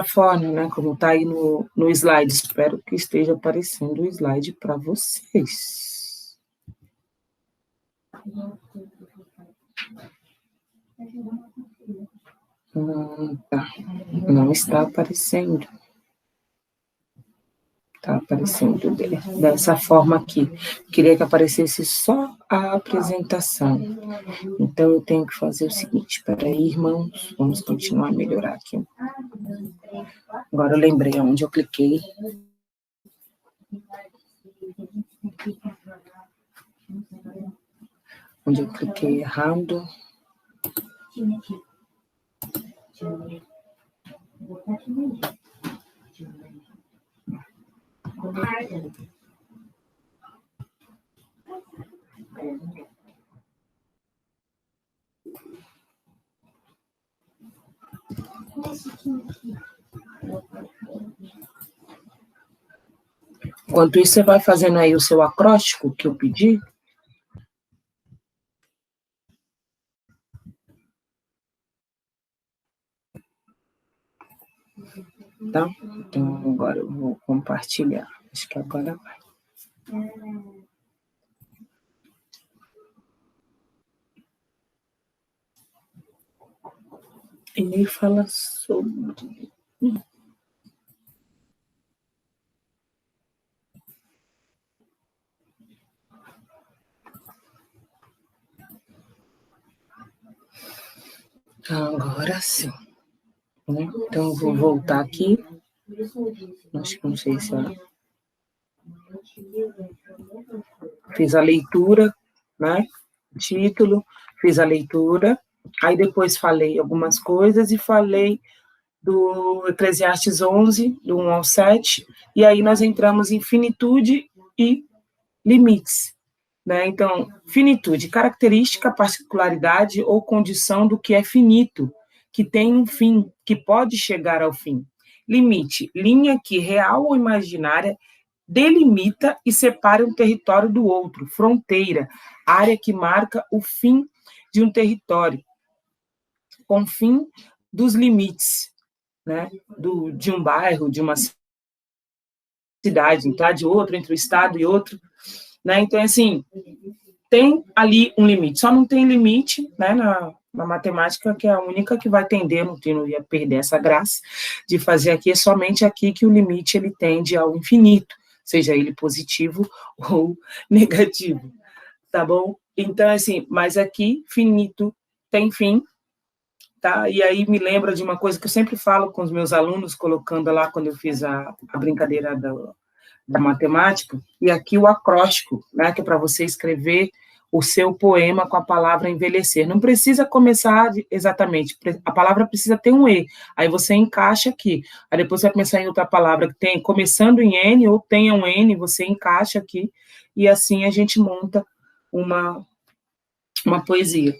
forma, né, como está aí no slide. Espero que esteja aparecendo o slide para vocês. Tá. Não está aparecendo. Está aparecendo dessa forma aqui. Queria que aparecesse só a apresentação. Então, eu tenho que fazer o seguinte. Espera aí, irmãos. Vamos continuar a melhorar aqui. Agora eu lembrei onde eu cliquei. Onde eu cliquei errado. Enquanto isso, você vai fazendo aí o seu acróstico que eu pedi. Tá? Então, agora eu vou compartilhar. Acho que agora vai. Ele fala sobre... Agora sim. Né? Então, eu vou voltar aqui. Acho que não sei se eu... Fiz a leitura, né? Título, fiz a leitura. Aí depois falei algumas coisas e falei do Eclesiastes 11, do 1 ao 7, e aí nós entramos em finitude e limites. Né? Então, finitude, característica, particularidade ou condição do que é finito, que tem um fim, que pode chegar ao fim. Limite, linha que, real ou imaginária, delimita e separa um território do outro. Fronteira, área que marca o fim de um território, confim dos limites, né? De um bairro, de uma cidade, tá? De outro, entre o estado e outro. Né? Então, assim, tem ali um limite, só não tem limite, né, na matemática, que é a única que vai tender, não ia perder essa graça de fazer aqui, é somente aqui que o limite ele tende ao infinito, seja ele positivo ou negativo, tá bom? Então, assim, mas aqui, finito tem fim, tá? E aí me lembra de uma coisa que eu sempre falo com os meus alunos, colocando lá quando eu fiz a brincadeira da matemática, e aqui o acróstico, né, que é para você escrever o seu poema com a palavra envelhecer. Não precisa começar exatamente, a palavra precisa ter um E, aí você encaixa aqui. Aí depois você vai pensar em outra palavra que tem, começando em N, ou tenha um N, você encaixa aqui, e assim a gente monta uma poesia.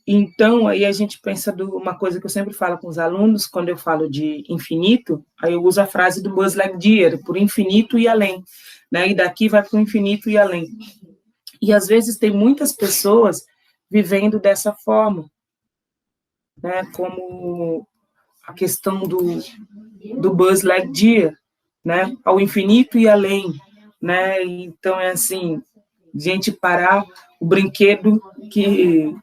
Então, aí a gente pensa uma coisa que eu sempre falo com os alunos, quando eu falo de infinito, aí eu uso a frase do Buzz Lightyear, por infinito e além, né? E daqui vai para o infinito e além. E às vezes tem muitas pessoas vivendo dessa forma, né? Como a questão do Buzz Lightyear, né? Ao infinito e além, né? Então é assim, gente parar o brinquedo que,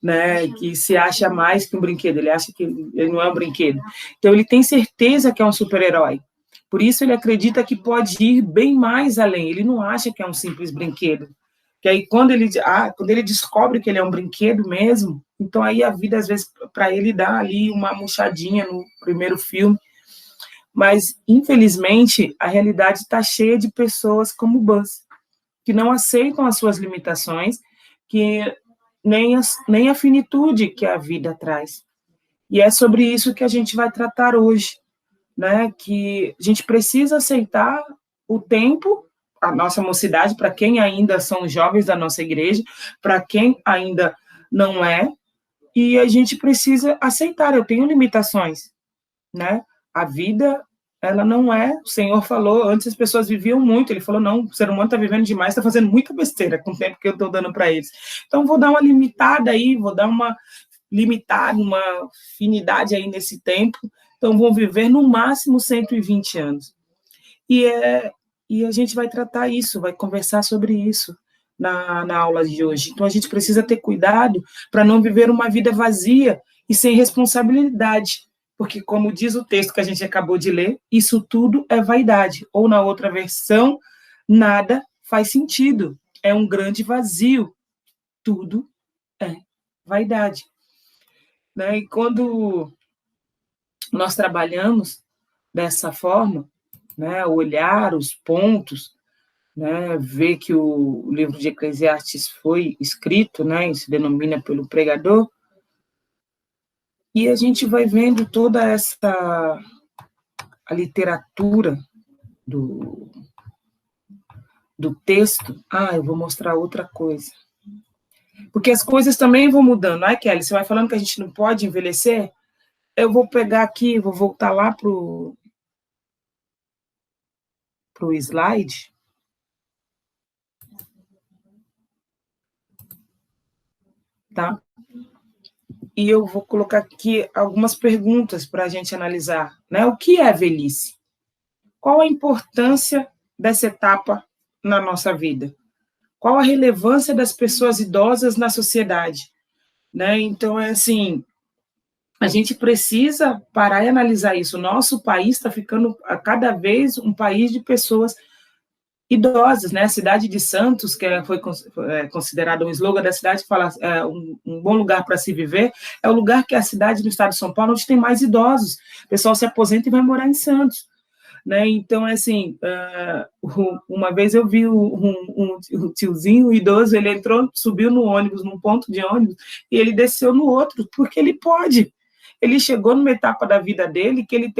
né, que se acha mais que um brinquedo, ele acha que ele não é um brinquedo. Então, ele tem certeza que é um super-herói. Por isso, ele acredita que pode ir bem mais além. Ele não acha que é um simples brinquedo. Que aí, quando ele descobre que ele é um brinquedo mesmo, então aí a vida, às vezes, para ele dá ali uma murchadinha no primeiro filme. Mas, infelizmente, a realidade está cheia de pessoas como o Buzz, que não aceitam as suas limitações, que nem a finitude que a vida traz. E é sobre isso que a gente vai tratar hoje, né? Que a gente precisa aceitar o tempo, a nossa mocidade, para quem ainda são jovens da nossa igreja, para quem ainda não é, e a gente precisa aceitar, eu tenho limitações, né? A vida, ela não é, o Senhor falou, antes as pessoas viviam muito, ele falou, não, o ser humano está vivendo demais, está fazendo muita besteira com o tempo que eu estou dando para eles. Então, vou dar uma limitada aí, vou dar uma limitada, uma finidade aí nesse tempo, então vão viver no máximo 120 anos. E a gente vai tratar isso, vai conversar sobre isso na aula de hoje. Então, a gente precisa ter cuidado para não viver uma vida vazia e sem responsabilidade, porque, como diz o texto que a gente acabou de ler, isso tudo é vaidade, ou na outra versão, nada faz sentido, é um grande vazio, tudo é vaidade. Né? E quando nós trabalhamos dessa forma, né, olhar os pontos, né, ver que o livro de Eclesiastes foi escrito, né, e se denomina pelo pregador, e a gente vai vendo toda essa a literatura do, do texto. Eu vou mostrar outra coisa. Porque as coisas também vão mudando. Kelly, você vai falando que a gente não pode envelhecer? Eu vou pegar aqui, vou voltar lá para o slide. Tá? E eu vou colocar aqui algumas perguntas para a gente analisar, né? O que é velhice? Qual a importância dessa etapa na nossa vida? Qual a relevância das pessoas idosas na sociedade? Né? Então, é assim, a gente precisa parar e analisar isso. O nosso país está ficando a cada vez um país de pessoas idosas, né? A cidade de Santos, que foi considerada um slogan da cidade, que fala um bom lugar para se viver, é o lugar que é a cidade do estado de São Paulo onde tem mais idosos. O pessoal se aposenta e vai morar em Santos. Né? Então, assim, uma vez eu vi um tiozinho, um idoso, ele entrou, subiu no ônibus, num ponto de ônibus, e ele desceu no outro, porque ele pode. Ele chegou numa etapa da vida dele que ele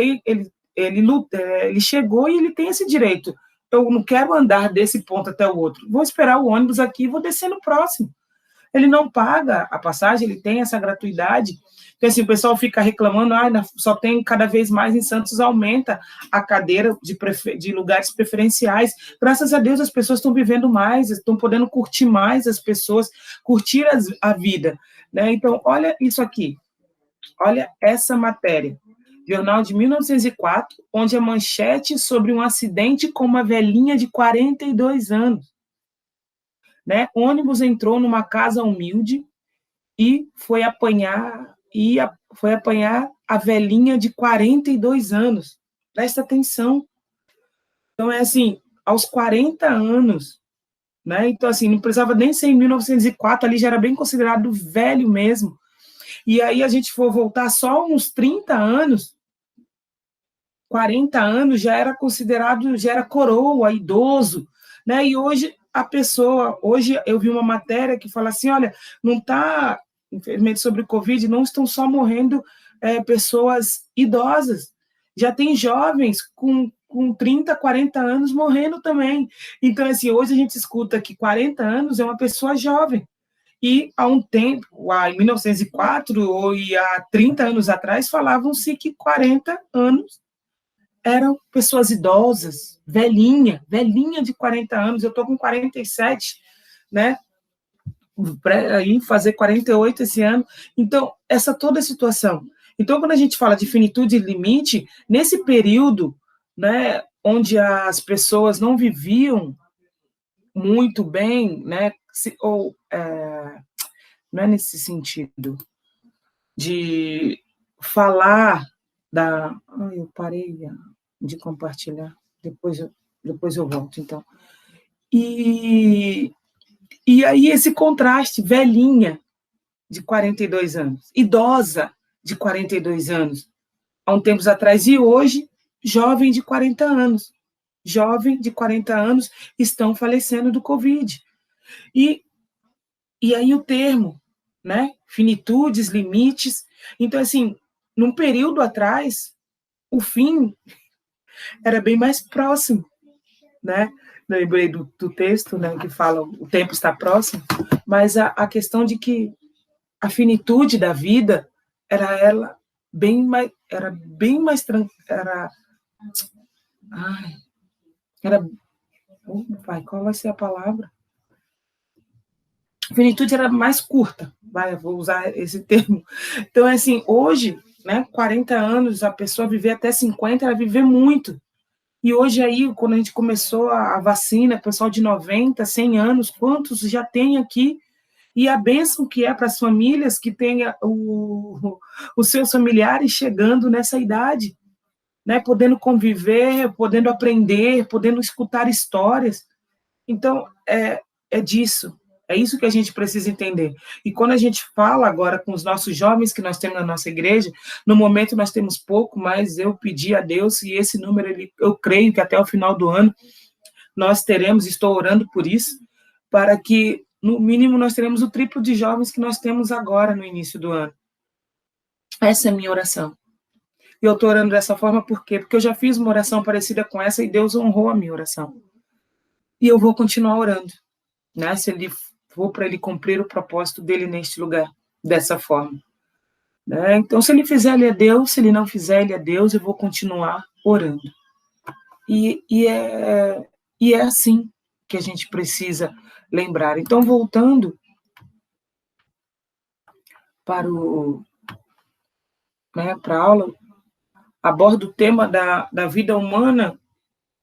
chegou e ele tem esse direito. Eu não quero andar desse ponto até o outro. Vou esperar o ônibus aqui e vou descer no próximo. Ele não paga a passagem, ele tem essa gratuidade. Então, assim, o pessoal fica reclamando, só tem cada vez mais em Santos, aumenta a cadeira de lugares preferenciais. Graças a Deus, as pessoas estão vivendo mais, estão podendo curtir mais as pessoas, curtir a vida. Né? Então, olha isso aqui. Olha essa matéria. Jornal de 1904, onde a manchete sobre um acidente com uma velhinha de 42 anos. Né? Ônibus entrou numa casa humilde e foi apanhar a velhinha de 42 anos. Presta atenção. Então, é assim, aos 40 anos, né? Então, assim, não precisava nem ser em 1904, ali já era bem considerado velho mesmo. E aí a gente for voltar só uns 30 anos, 40 anos já era considerado, já era coroa, idoso, né? E hoje hoje eu vi uma matéria que fala assim, olha, não está, infelizmente, sobre o Covid, não estão só morrendo pessoas idosas, já tem jovens com 30, 40 anos morrendo também. Então, assim, hoje a gente escuta que 40 anos é uma pessoa jovem. E há um tempo, em 1904 ou há 30 anos atrás, falavam-se que 40 anos eram pessoas idosas, velhinha de 40 anos, eu estou com 47, né? Para ir fazer 48 esse ano. Então, toda a situação. Então, quando a gente fala de finitude e limite, nesse período, né, onde as pessoas não viviam muito bem, né, não é nesse sentido de falar eu parei de compartilhar, depois eu volto, então. E aí esse contraste, velhinha de 42 anos, idosa de 42 anos, há um tempos atrás, e hoje, jovem de 40 anos. Jovem de 40 anos estão falecendo do Covid. E aí o termo, né? Finitudes, limites. Então, assim, num período atrás, o fim era bem mais próximo, né? Lembrei do texto, né, que fala o tempo está próximo, mas a questão de que a finitude da vida era bem mais qual vai ser a palavra? A finitude era mais curta, vou usar esse termo. Então, assim, hoje, né, 40 anos, a pessoa viver até 50, ela viver muito. E hoje aí, quando a gente começou a vacina, pessoal de 90, 100 anos, quantos já tem aqui? E a bênção que é para as famílias que tenha os seus familiares chegando nessa idade, né? Podendo conviver, podendo aprender, podendo escutar histórias. Então, é disso, É isso que a gente precisa entender. E quando a gente fala agora com os nossos jovens que nós temos na nossa igreja, no momento nós temos pouco, mas eu pedi a Deus, e esse número, eu creio que até o final do ano nós teremos, estou orando por isso, para que, no mínimo, nós teremos o triplo de jovens que nós temos agora no início do ano. Essa é a minha oração. E eu estou orando dessa forma por quê? Porque eu já fiz uma oração parecida com essa e Deus honrou a minha oração. E eu vou continuar orando, né? Se ele for para ele cumprir o propósito dele neste lugar, dessa forma. Né? Então, se ele fizer, ele é Deus. Se ele não fizer, ele é Deus. Eu vou continuar orando. E é assim que a gente precisa lembrar. Então, voltando para a aula, aborda o tema da vida humana.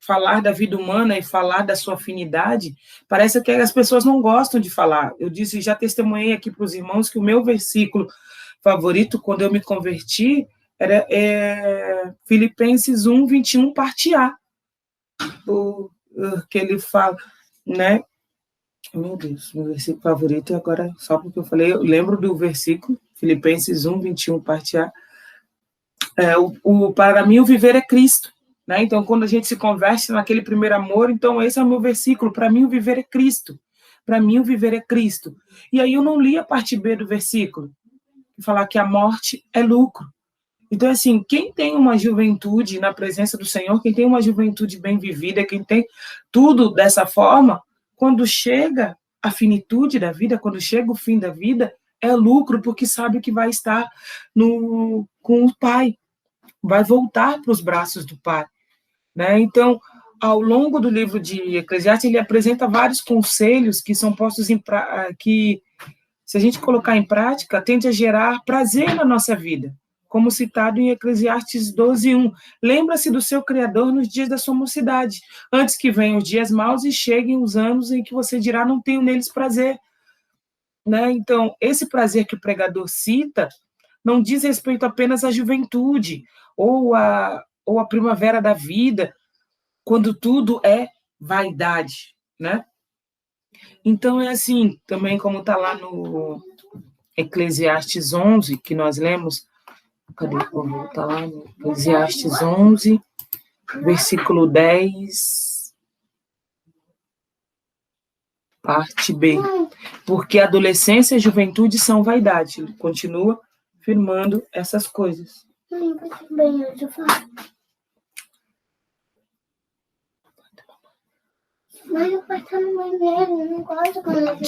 Falar da vida humana e falar da sua afinidade, parece que as pessoas não gostam de falar. Eu disse, já testemunhei aqui para os irmãos que o meu versículo favorito, quando eu me converti, era Filipenses 1, 21, parte A, que ele fala, né? Meu Deus, meu versículo favorito, agora, só porque eu falei, eu lembro do versículo, Filipenses 1, 21, parte A. Para mim, o viver é Cristo. Né? Então, quando a gente se converte naquele primeiro amor, então esse é o meu versículo. Para mim, o viver é Cristo. Para mim, o viver é Cristo. E aí eu não li a parte B do versículo, que falar que a morte é lucro. Então, assim, quem tem uma juventude na presença do Senhor, quem tem uma juventude bem vivida, quem tem tudo dessa forma, quando chega a finitude da vida, quando chega o fim da vida, é lucro, porque sabe que vai estar com o Pai, vai voltar para os braços do Pai. Né? Então, ao longo do livro de Eclesiastes, ele apresenta vários conselhos que são postos que, se a gente colocar em prática, tende a gerar prazer na nossa vida, como citado em Eclesiastes 12:1. Lembra-se do seu Criador nos dias da sua mocidade, antes que venham os dias maus e cheguem os anos em que você dirá, não tenho neles prazer. Né? Então, esse prazer que o pregador cita não diz respeito apenas à juventude, ou a primavera da vida, quando tudo é vaidade, né? Então, é assim, também como está lá no Eclesiastes 11, que nós lemos, cadê? Vou voltar lá no Eclesiastes 11, versículo 10, parte B. Porque adolescência e juventude são vaidade. Ele continua afirmando essas coisas. Mas eu passo no banheiro, não gosto quando eu...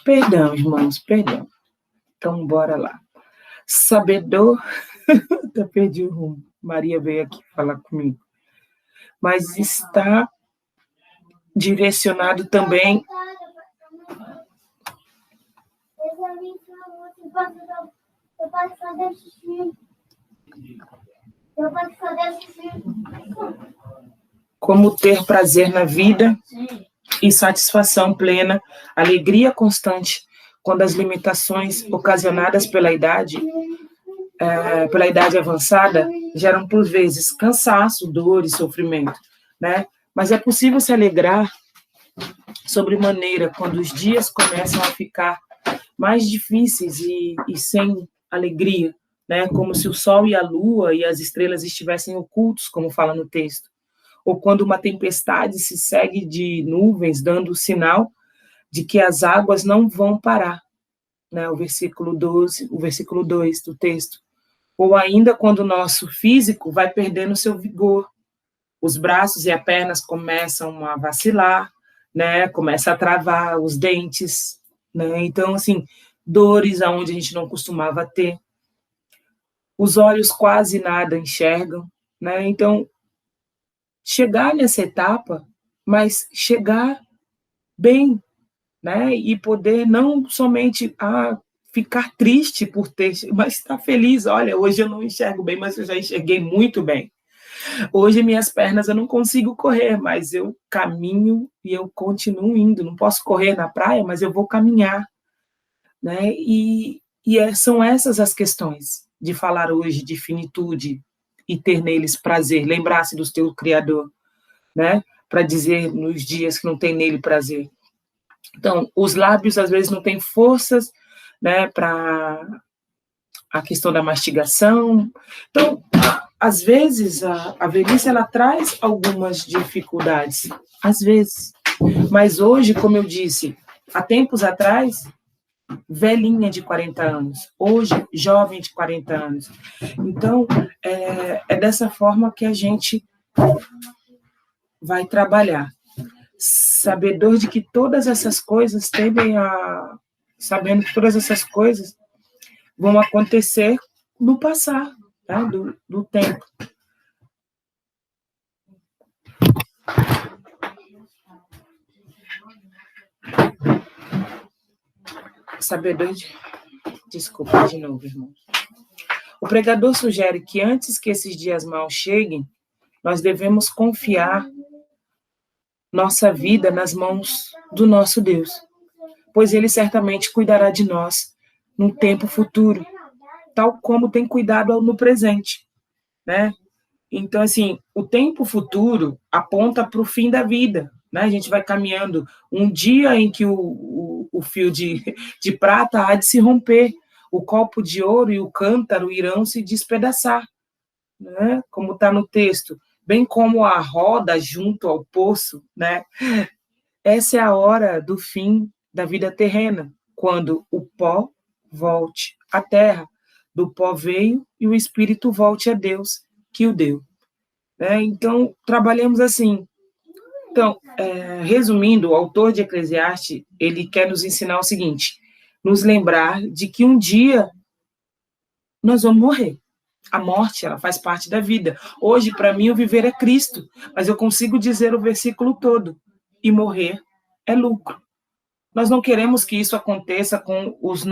Perdão, irmãos, perdão. Então, bora lá. Sabedor... Eu perdi o rumo. Maria veio aqui falar comigo. Mas está direcionado também... Eu posso fazer xixi. Como ter prazer na vida e satisfação plena, alegria constante, quando as limitações ocasionadas pela idade avançada geram, por vezes, cansaço, dor e sofrimento, né? Mas é possível se alegrar sobremaneira quando os dias começam a ficar mais difíceis e sem alegria, né? Como se o sol e a lua e as estrelas estivessem ocultos, como fala no texto. Ou quando uma tempestade se segue de nuvens, dando o sinal de que as águas não vão parar, né? O versículo 2 do texto. Ou ainda quando o nosso físico vai perdendo seu vigor, os braços e as pernas começam a vacilar, né? Começa a travar os dentes, né? Então, assim, dores aonde a gente não costumava ter. Os olhos quase nada enxergam, né? Então, chegar nessa etapa, mas chegar bem, né? E poder não somente ficar triste por ter, mas estar feliz. Olha, hoje eu não enxergo bem, mas eu já enxerguei muito bem. Hoje minhas pernas eu não consigo correr, mas eu caminho e eu continuo indo. Não posso correr na praia, mas eu vou caminhar, né? São essas as questões de falar hoje de finitude e ter neles prazer, lembrar-se do teu Criador, né? Para dizer nos dias que não tem nele prazer. Então, os lábios, às vezes, não têm forças, né, para a questão da mastigação. Então, às vezes, a velhice, ela traz algumas dificuldades, às vezes. Mas hoje, como eu disse, há tempos atrás, velhinha de 40 anos, hoje, jovem de 40 anos. Então, é dessa forma que a gente vai trabalhar. Sabedor de que todas essas coisas tendem a... Sabendo que todas essas coisas vão acontecer no passar, tá? do tempo. Sabedor de... Desculpa de novo, irmão. O pregador sugere que antes que esses dias maus cheguem, nós devemos confiar nossa vida nas mãos do nosso Deus, pois Ele certamente cuidará de nós no tempo futuro, tal como tem cuidado no presente, né? Então, assim, o tempo futuro aponta para o fim da vida, né? A gente vai caminhando um dia em que o fio de prata há de se romper, o copo de ouro e o cântaro irão se despedaçar, né? Como está no texto, bem como a roda junto ao poço, né? Essa é a hora do fim da vida terrena, quando o pó volte à terra, do pó veio e o espírito volte a Deus que o deu. Então, trabalhamos assim. Então, resumindo, o autor de Eclesiastes, ele quer nos ensinar o seguinte, nos lembrar de que um dia nós vamos morrer. A morte, ela faz parte da vida. Hoje, para mim, o viver é Cristo, mas eu consigo dizer o versículo todo, e morrer é lucro. Nós não queremos que isso aconteça com os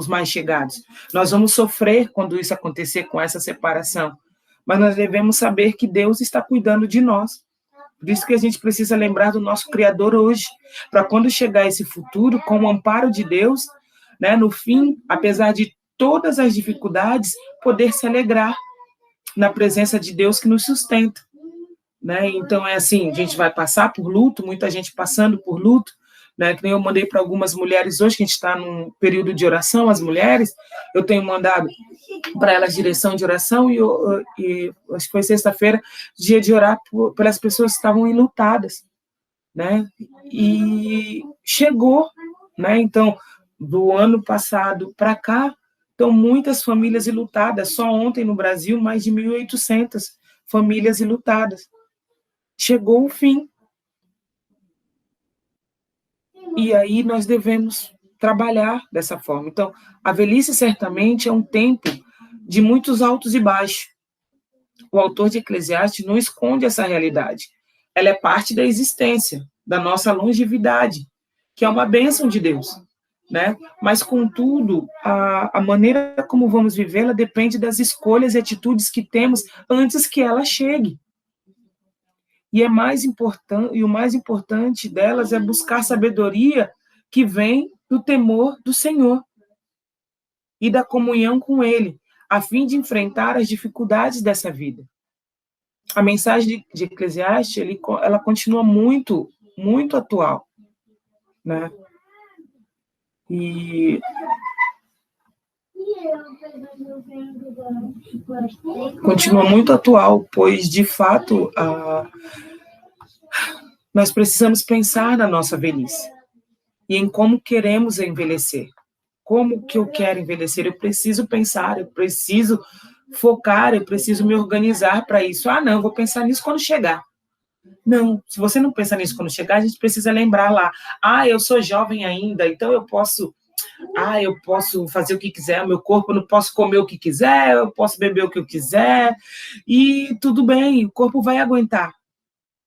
mais chegados. Nós vamos sofrer quando isso acontecer com essa separação, mas nós devemos saber que Deus está cuidando de nós. Por isso que a gente precisa lembrar do nosso Criador hoje, para quando chegar esse futuro, com o amparo de Deus, né, no fim, apesar de todas as dificuldades, poder se alegrar na presença de Deus que nos sustenta. Né? Então, é assim, a gente vai passar por luto, muita gente passando por luto, né? Que nem eu mandei para algumas mulheres hoje, que a gente está num período de oração, as mulheres, eu tenho mandado para elas direção de oração, e acho que foi sexta-feira, dia de orar pelas pessoas que estavam enlutadas, né? E chegou, né? Então, do ano passado para cá, estão muitas famílias enlutadas, só ontem no Brasil, mais de 1.800 famílias enlutadas. Chegou o fim. E aí nós devemos trabalhar dessa forma. Então, a velhice certamente é um tempo de muitos altos e baixos. O autor de Eclesiastes não esconde essa realidade. Ela é parte da existência, da nossa longevidade, que é uma bênção de Deus, né? Mas, contudo, a maneira como vamos vivê-la depende das escolhas e atitudes que temos antes que ela chegue. E o mais importante delas é buscar sabedoria que vem do temor do Senhor e da comunhão com Ele, a fim de enfrentar as dificuldades dessa vida. A mensagem de Eclesiastes, ela continua muito, muito atual, né? E continua muito atual, pois, de fato, nós precisamos pensar na nossa velhice e em como queremos envelhecer. Como que eu quero envelhecer? Eu preciso pensar, eu preciso focar, eu preciso me organizar para isso. Ah, não, eu vou pensar nisso quando chegar. Não, se você não pensar nisso quando chegar, a gente precisa lembrar lá. Ah, eu sou jovem ainda, então eu posso fazer o que quiser, o meu corpo, eu não posso comer o que quiser, eu posso beber o que eu quiser, e tudo bem, o corpo vai aguentar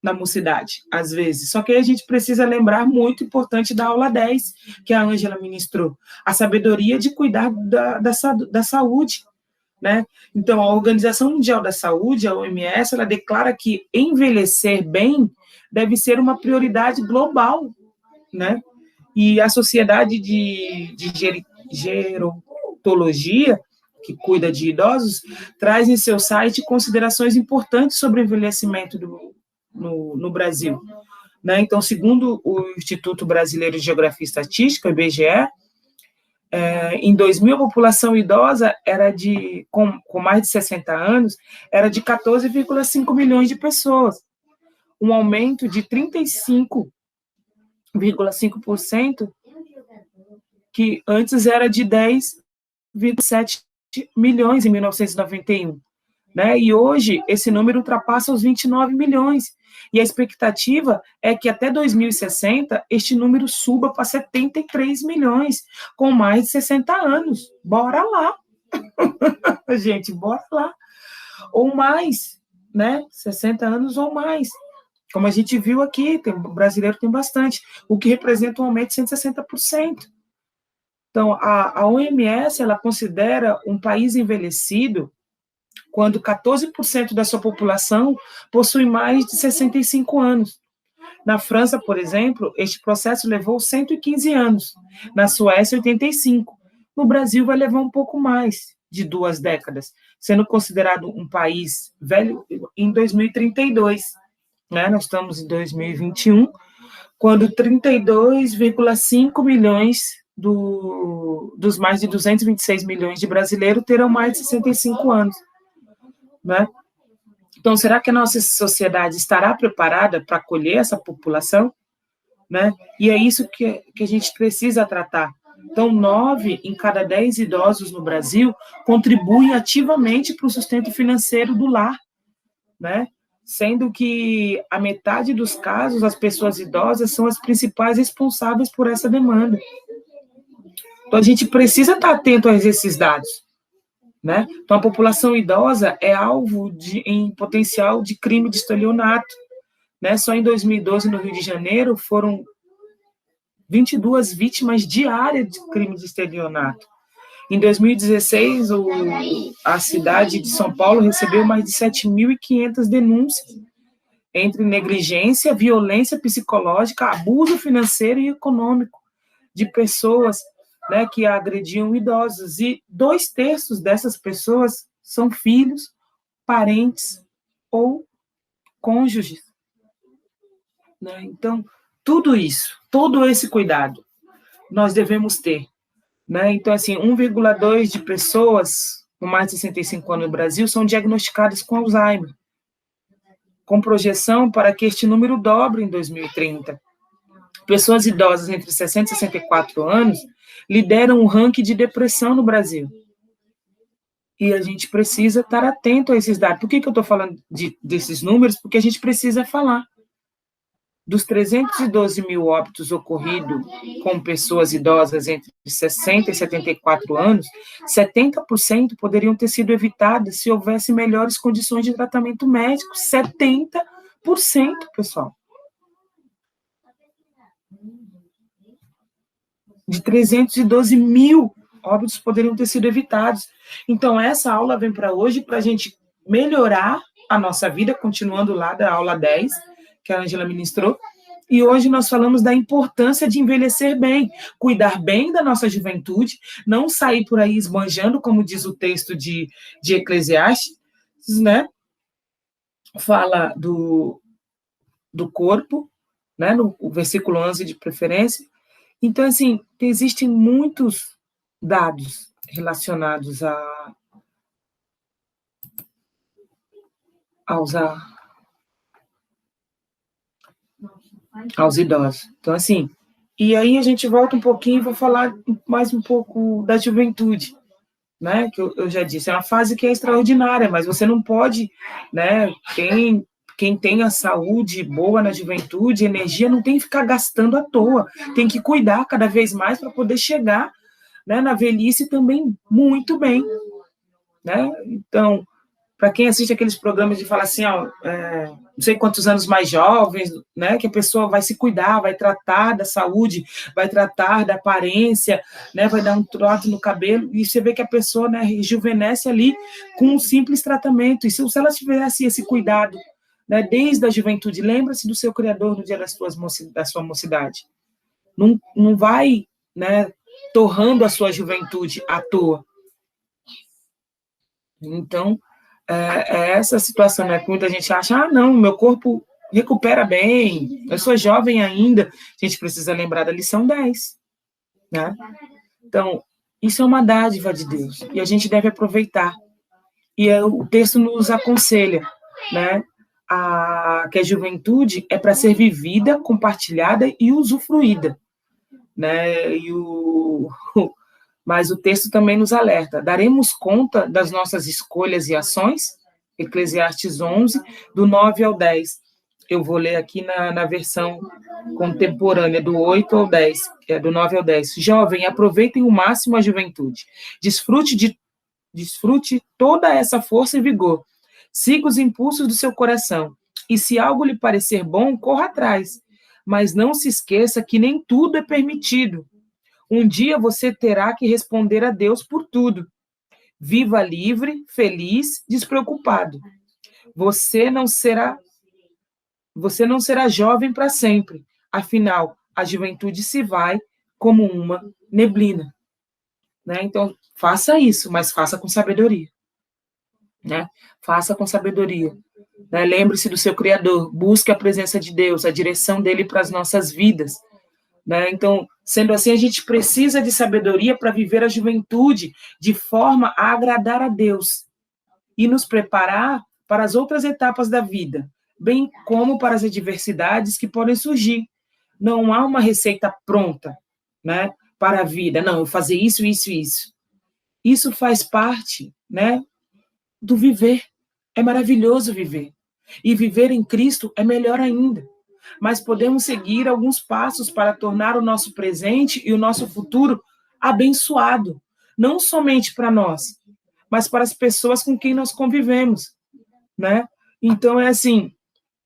na mocidade, às vezes. Só que aí a gente precisa lembrar, muito importante, da aula 10, que a Ângela ministrou, a sabedoria de cuidar da saúde, né? Então, a Organização Mundial da Saúde, a OMS, ela declara que envelhecer bem deve ser uma prioridade global, né? E a Sociedade de Gerontologia, que cuida de idosos, traz em seu site considerações importantes sobre o envelhecimento no Brasil. né? Então, segundo o Instituto Brasileiro de Geografia e Estatística, o IBGE, em 2000, a população idosa era com mais de 60 anos, era de 14,5 milhões de pessoas, um aumento de 35,5%, que antes era de 10,7 milhões em 1991, né? E hoje esse número ultrapassa os 29 milhões. E a expectativa é que até 2060 este número suba para 73 milhões, com mais de 60 anos. Bora lá! Gente, bora lá! Ou mais, né? 60 anos ou mais. Como a gente viu aqui, o brasileiro tem bastante, o que representa um aumento de 160%. Então, a OMS, ela considera um país envelhecido quando 14% da sua população possui mais de 65 anos. Na França, por exemplo, este processo levou 115 anos. Na Suécia, 85. No Brasil, vai levar um pouco mais de 2 décadas, sendo considerado um país velho em 2032. Né? Nós estamos em 2021, quando 32,5 milhões dos mais de 226 milhões de brasileiros terão mais de 65 anos. Né? Então, será que a nossa sociedade estará preparada para acolher essa população? Né? E é isso que a gente precisa tratar. Então, 9 em cada 10 idosos no Brasil contribuem ativamente para o sustento financeiro do lar, né? Sendo que a metade dos casos, as pessoas idosas são as principais responsáveis por essa demanda. Então, a gente precisa estar atento a esses dados. Né? Então, a população idosa é alvo em potencial de crime de estelionato. Né? Só em 2012, no Rio de Janeiro, foram 22 vítimas diárias de crime de estelionato. Em 2016, a cidade de São Paulo recebeu mais de 7.500 denúncias, entre negligência, violência psicológica, abuso financeiro e econômico de pessoas, né, que agrediam idosos, e 2/3 dessas pessoas são filhos, parentes ou cônjuges. Né? Então, tudo isso, todo esse cuidado, nós devemos ter. Né? Então, assim, 1,2 de pessoas com mais de 65 anos no Brasil são diagnosticadas com Alzheimer, com projeção para que este número dobre em 2030. Pessoas idosas entre 60 e 64 anos lideram o ranking de depressão no Brasil. E a gente precisa estar atento a esses dados. Por que eu estou falando desses números? Porque a gente precisa falar. Dos 312 mil óbitos ocorridos com pessoas idosas entre 60 e 74 anos, 70% poderiam ter sido evitadas se houvesse melhores condições de tratamento médico. 70%, pessoal. De 312 mil óbitos poderiam ter sido evitados. Então, essa aula vem para hoje para a gente melhorar a nossa vida, continuando lá da aula 10, que a Ângela ministrou, e hoje nós falamos da importância de envelhecer bem, cuidar bem da nossa juventude, não sair por aí esbanjando, como diz o texto de Eclesiastes, né? Fala do corpo, né? No versículo 11 de preferência. Então, assim, existem muitos dados relacionados aos idosos. Então, assim, e aí a gente volta um pouquinho e vou falar mais um pouco da juventude, né, que eu já disse, é uma fase que é extraordinária, mas você não pode, né, quem tem a saúde boa na juventude, energia, não tem que ficar gastando à toa, tem que cuidar cada vez mais para poder chegar, né, na velhice também muito bem, né, então, para quem assiste aqueles programas de falar assim, ó, não sei quantos anos mais jovens, né, que a pessoa vai se cuidar, vai tratar da saúde, vai tratar da aparência, né, vai dar um trote no cabelo, e você vê que a pessoa, né, rejuvenesce ali com um simples tratamento. E se ela tivesse esse cuidado, né, desde a juventude, lembra-se do seu Criador no dia da sua mocidade. Não vai, né, torrando a sua juventude à toa. Então, é essa situação, né, que muita gente acha, não, meu corpo recupera bem, eu sou jovem ainda, a gente precisa lembrar da lição 10, né? Então, isso é uma dádiva de Deus, e a gente deve aproveitar. E o texto nos aconselha, né, que a juventude é para ser vivida, compartilhada e usufruída, né? Mas o texto também nos alerta: daremos conta das nossas escolhas e ações? Eclesiastes 11, do 9 ao 10. Eu vou ler aqui na versão contemporânea, do 8 ao 10, que é do 9 ao 10. Jovem, aproveitem o máximo a juventude. Desfrute toda essa força e vigor. Siga os impulsos do seu coração. E se algo lhe parecer bom, corra atrás. Mas não se esqueça que nem tudo é permitido. Um dia você terá que responder a Deus por tudo. Viva livre, feliz, despreocupado. Você não será jovem para sempre. Afinal, a juventude se vai como uma neblina. Né? Então, faça isso, mas faça com sabedoria. Né? Faça com sabedoria. Né? Lembre-se do seu Criador. Busque a presença de Deus, a direção dele para as nossas vidas. Né? Então, sendo assim, a gente precisa de sabedoria para viver a juventude de forma a agradar a Deus e nos preparar para as outras etapas da vida, bem como para as adversidades que podem surgir. Não há uma receita pronta, né, para a vida. Não, eu fazer isso, isso, isso. Isso faz parte, né, do viver. É maravilhoso viver. E viver em Cristo é melhor ainda. Mas podemos seguir alguns passos para tornar o nosso presente e o nosso futuro abençoado, não somente para nós, mas para as pessoas com quem nós convivemos, né? Então, é assim,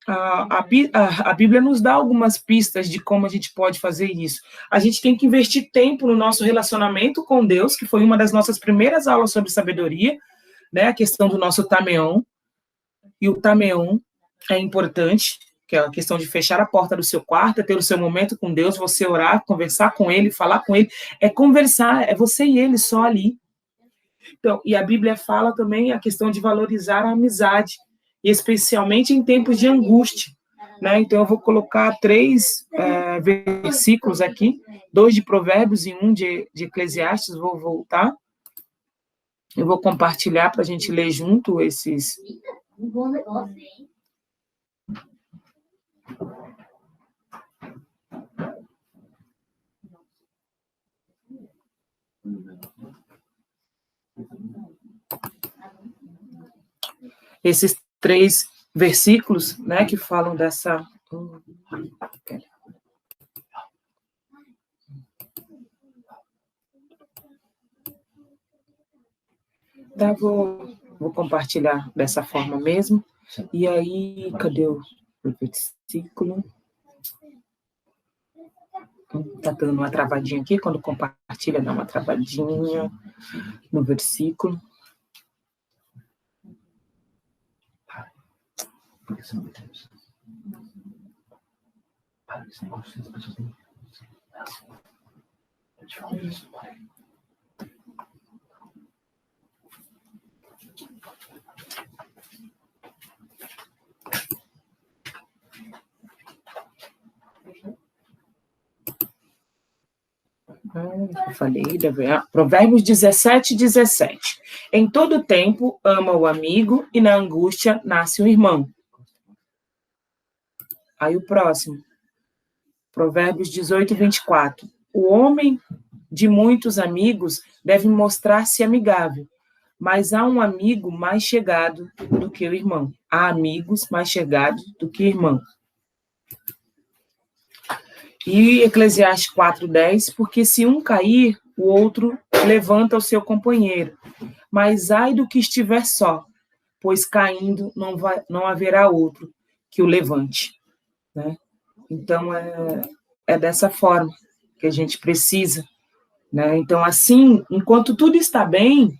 a Bíblia nos dá algumas pistas de como a gente pode fazer isso. A gente tem que investir tempo no nosso relacionamento com Deus, que foi uma das nossas primeiras aulas sobre sabedoria, né? A questão do nosso tameon. E o tameon é importante, que é a questão de fechar a porta do seu quarto, é ter o seu momento com Deus, você orar, conversar com Ele, falar com Ele, é conversar, é você e Ele só ali. Então, e a Bíblia fala também a questão de valorizar a amizade, e especialmente em tempos de angústia, né? Então, eu vou colocar 3 versículos aqui, 2 de Provérbios e 1 de Eclesiastes, vou voltar. Eu vou compartilhar para a gente ler junto esses. Um bom negócio, hein? Esses 3 versículos, né, que falam dessa. Tá, vou compartilhar dessa forma mesmo. E aí, cadê o versículo? Tá dando uma travadinha aqui, quando compartilha, dá uma travadinha no versículo. Eu falei, Provérbios 17, 17. Em todo tempo ama o amigo e na angústia nasce um irmão. Aí o próximo, Provérbios 18, 24. O homem de muitos amigos deve mostrar-se amigável, mas há um amigo mais chegado do que o irmão. Há amigos mais chegados do que irmão. E Eclesiastes 4:10, porque se um cair, o outro levanta o seu companheiro. Mas ai do que estiver só, pois caindo não haverá outro que o levante. Né? Então, é dessa forma que a gente precisa. Né? Então, assim, enquanto tudo está bem,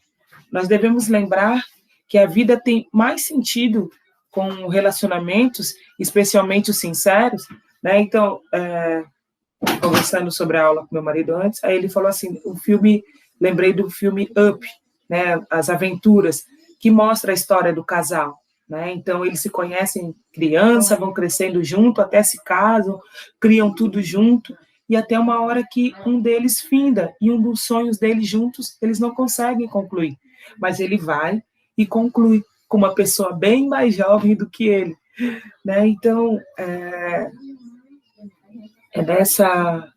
nós devemos lembrar que a vida tem mais sentido com relacionamentos, especialmente os sinceros. Né? Então, conversando sobre a aula com meu marido antes, aí ele falou assim, lembrei do filme Up, né, As Aventuras, que mostra a história do casal, né? Então, eles se conhecem criança, vão crescendo junto, até se casam, criam tudo junto, e até uma hora que um deles finda, e um dos sonhos deles juntos, eles não conseguem concluir. Mas ele vai e conclui, com uma pessoa bem mais jovem do que ele, né? Então, é nessa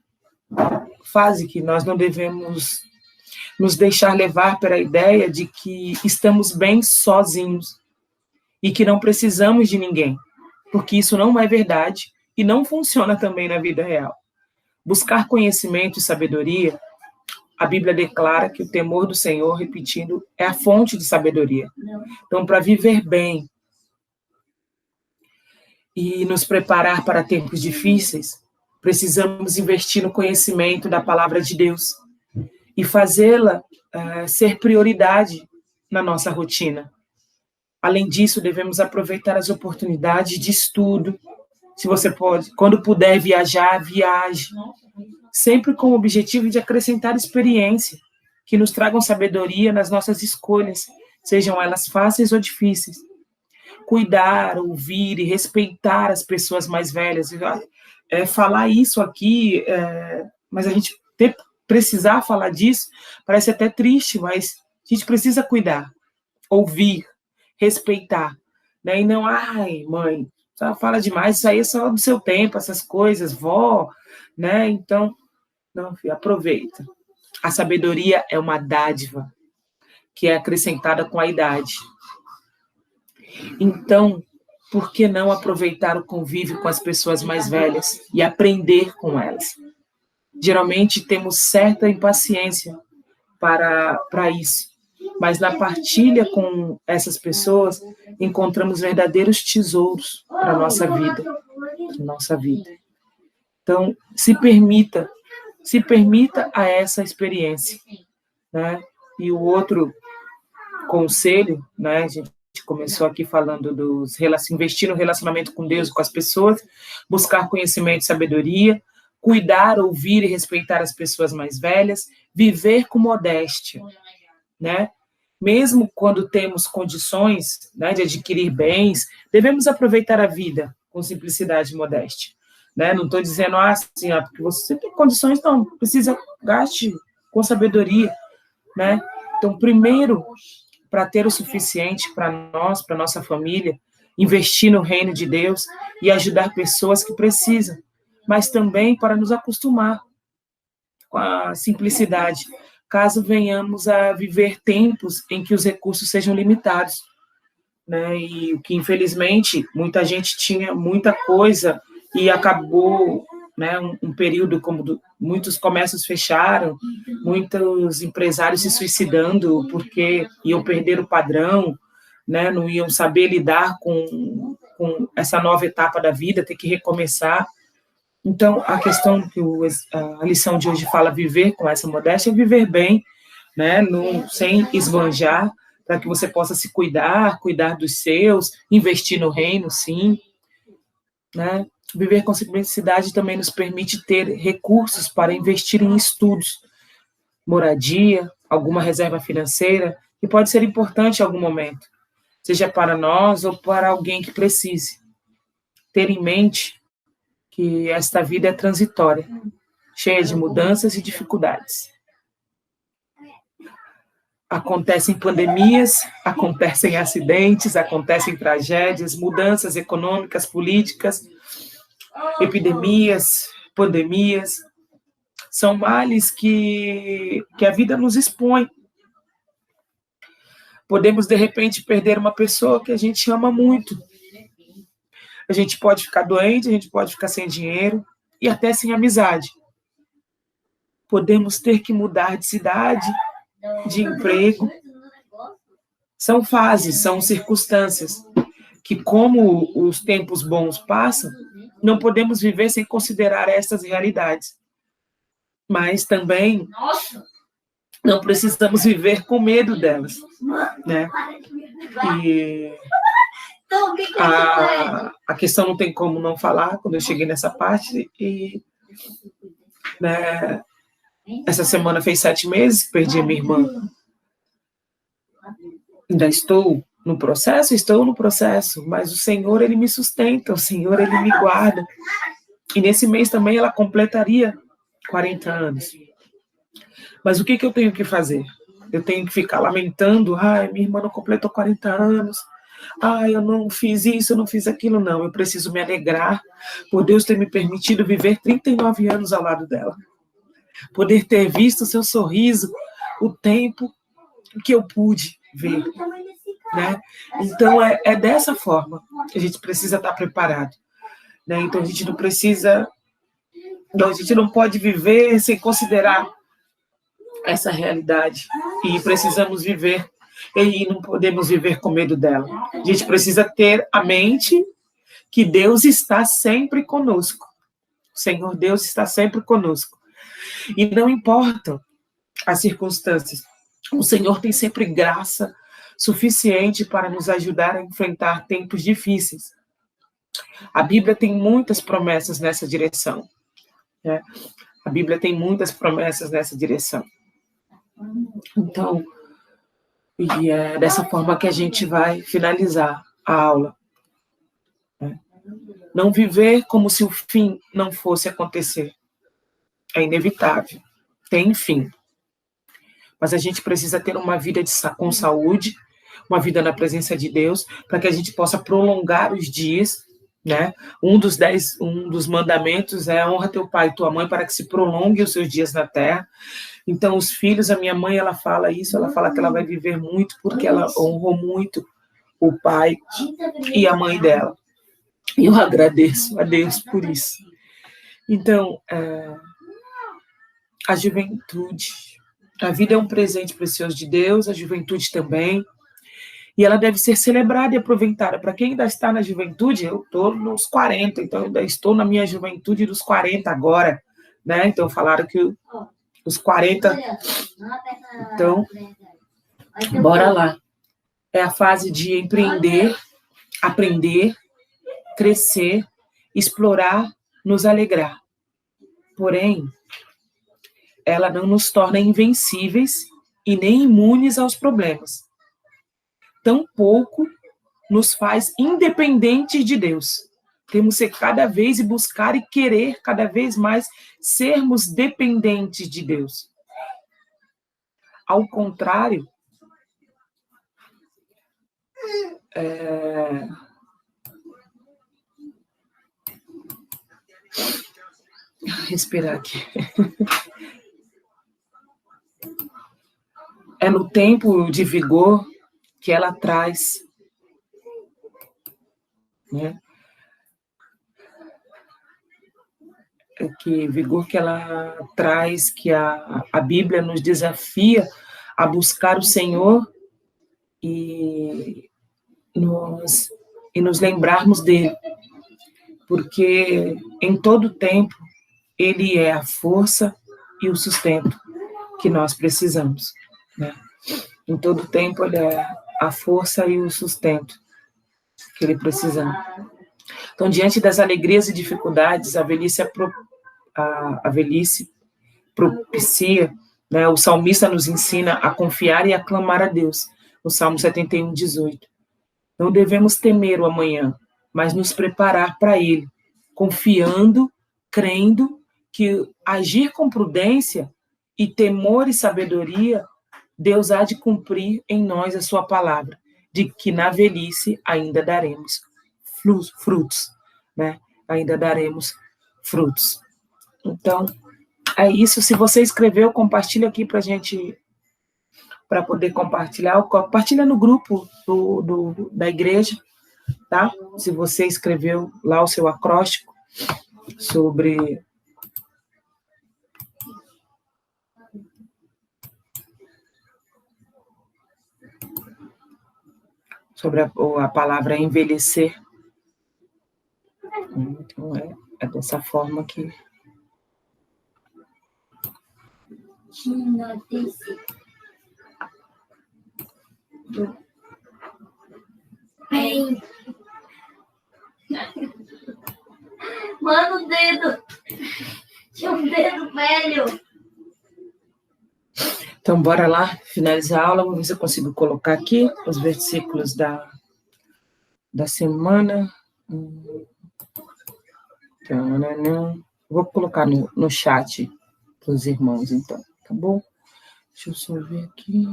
fase que nós não devemos nos deixar levar pela ideia de que estamos bem sozinhos e que não precisamos de ninguém, porque isso não é verdade e não funciona também na vida real. Buscar conhecimento e sabedoria, a Bíblia declara que o temor do Senhor, repetindo, é a fonte de sabedoria. Então, para viver bem e nos preparar para tempos difíceis, precisamos investir no conhecimento da palavra de Deus e fazê-la ser prioridade na nossa rotina. Além disso, devemos aproveitar as oportunidades de estudo. Se você pode, quando puder viajar, viaje. Sempre com o objetivo de acrescentar experiência, que nos tragam sabedoria nas nossas escolhas, sejam elas fáceis ou difíceis. Cuidar, ouvir e respeitar as pessoas mais velhas. Falar isso aqui, mas a gente precisar falar disso, parece até triste, mas a gente precisa cuidar, ouvir, respeitar, né? E não, ai, mãe, só fala demais, isso aí é só do seu tempo, essas coisas, vó, né? Então, não, filho, aproveita. A sabedoria é uma dádiva que é acrescentada com a idade. Então, por que não aproveitar o convívio com as pessoas mais velhas e aprender com elas? Geralmente temos certa impaciência para isso, mas na partilha com essas pessoas encontramos verdadeiros tesouros para a nossa vida. Então, se permita a essa experiência, né? E o outro conselho, né? A gente começou aqui falando investir no relacionamento com Deus e com as pessoas, buscar conhecimento e sabedoria, cuidar, ouvir e respeitar as pessoas mais velhas, viver com modéstia, né? Mesmo quando temos condições, né, de adquirir bens, devemos aproveitar a vida com simplicidade e modéstia, né? Não estou dizendo assim, porque você tem condições, não, precisa, gaste com sabedoria, né? Então, primeiro, para ter o suficiente para nós, para nossa família, investir no reino de Deus e ajudar pessoas que precisam, mas também para nos acostumar com a simplicidade, caso venhamos a viver tempos em que os recursos sejam limitados, né? E o que, infelizmente, muita gente tinha muita coisa e acabou, né, um período como muitos comércios fecharam, muitos empresários se suicidando porque iam perder o padrão, né, não iam saber lidar com essa nova etapa da vida, ter que recomeçar. Então, a questão que a lição de hoje fala, viver com essa modéstia, é viver bem, né, sem esbanjar, para que você possa se cuidar dos seus, investir no reino, sim, né? Viver com simplicidade também nos permite ter recursos para investir em estudos, moradia, alguma reserva financeira, que pode ser importante em algum momento, seja para nós ou para alguém que precise. Ter em mente que esta vida é transitória, cheia de mudanças e dificuldades. Acontecem pandemias, acontecem acidentes, acontecem tragédias, mudanças econômicas, políticas, epidemias, pandemias. São males que a vida nos expõe. Podemos, de repente, perder uma pessoa que a gente ama muito. A gente pode ficar doente, a gente pode ficar sem dinheiro e até sem amizade. Podemos ter que mudar de cidade, de emprego. São fases, são circunstâncias que, como os tempos bons passam, não podemos viver sem considerar essas realidades. Mas também não precisamos viver com medo delas, né? E a questão não tem como não falar quando eu cheguei nessa parte e, né, essa semana fez 7 meses, perdi a minha irmã. Ainda estou no processo, estou no processo, mas o Senhor, Ele me sustenta, o Senhor, Ele me guarda. E nesse mês também ela completaria 40 anos. Mas o que eu tenho que fazer? Eu tenho que ficar lamentando, ai, minha irmã não completou 40 anos, ai, eu não fiz isso, eu não fiz aquilo, não. Eu preciso me alegrar por Deus ter me permitido viver 39 anos ao lado dela. Poder ter visto o seu sorriso, o tempo que eu pude ver, né? Então, é dessa forma que a gente precisa estar preparado, né? Então, a gente não precisa, a gente não pode viver sem considerar essa realidade, e precisamos viver, e não podemos viver com medo dela. A gente precisa ter a mente que Deus está sempre conosco. O Senhor Deus está sempre conosco. E não importa as circunstâncias, o Senhor tem sempre graça suficiente para nos ajudar a enfrentar tempos difíceis. A Bíblia tem muitas promessas nessa direção, né? A Bíblia tem muitas promessas nessa direção. Então, e é dessa forma que a gente vai finalizar a aula, né? Não viver como se o fim não fosse acontecer. É inevitável. Tem fim. Mas a gente precisa ter uma vida com saúde, uma vida na presença de Deus, para que a gente possa prolongar os dias, né? Um dos mandamentos é honra teu pai e tua mãe para que se prolongue os seus dias na terra. Então, os filhos, a minha mãe, ela fala isso, ela fala que ela vai viver muito porque ela honrou muito o pai e a mãe dela. E eu agradeço a Deus por isso. Então, a juventude, a vida é um presente precioso de Deus, a juventude também, e ela deve ser celebrada e aproveitada. Para quem ainda está na juventude, eu estou nos 40, então eu ainda estou na minha juventude dos 40 agora, né? Então falaram que os 40, então, bora lá. É a fase de empreender, aprender, crescer, explorar, nos alegrar. Porém, ela não nos torna invencíveis e nem imunes aos problemas. Tampouco nos faz independentes de Deus. Temos que cada vez buscar e querer cada vez mais sermos dependentes de Deus. Ao contrário, respirar aqui. É no tempo de vigor que ela traz, né? Que vigor que ela traz, que a Bíblia nos desafia a buscar o Senhor e nos lembrarmos dele, porque em todo tempo ele é a força e o sustento que nós precisamos, né? Em todo tempo ele é a força e o sustento que ele precisamos. Então, diante das alegrias e dificuldades, a velhice propicia, né? O salmista nos ensina a confiar e a clamar a Deus, no Salmo 71, 18. Não devemos temer o amanhã, mas nos preparar para ele, confiando, crendo que agir com prudência e temor e sabedoria, Deus há de cumprir em nós a sua palavra, de que na velhice ainda daremos frutos, né? Ainda daremos frutos. Então, é isso. Se você escreveu, compartilha aqui para a gente, para poder compartilhar. Compartilha no grupo da igreja, tá? Se você escreveu lá o seu acróstico sobre a palavra envelhecer. Então, é dessa forma que... Mano, o dedo. Tinha um dedo velho. Então, bora lá finalizar a aula. Vamos ver se eu consigo colocar aqui os versículos da semana. Vou colocar no chat para os irmãos, então, tá bom? Deixa eu só ver aqui.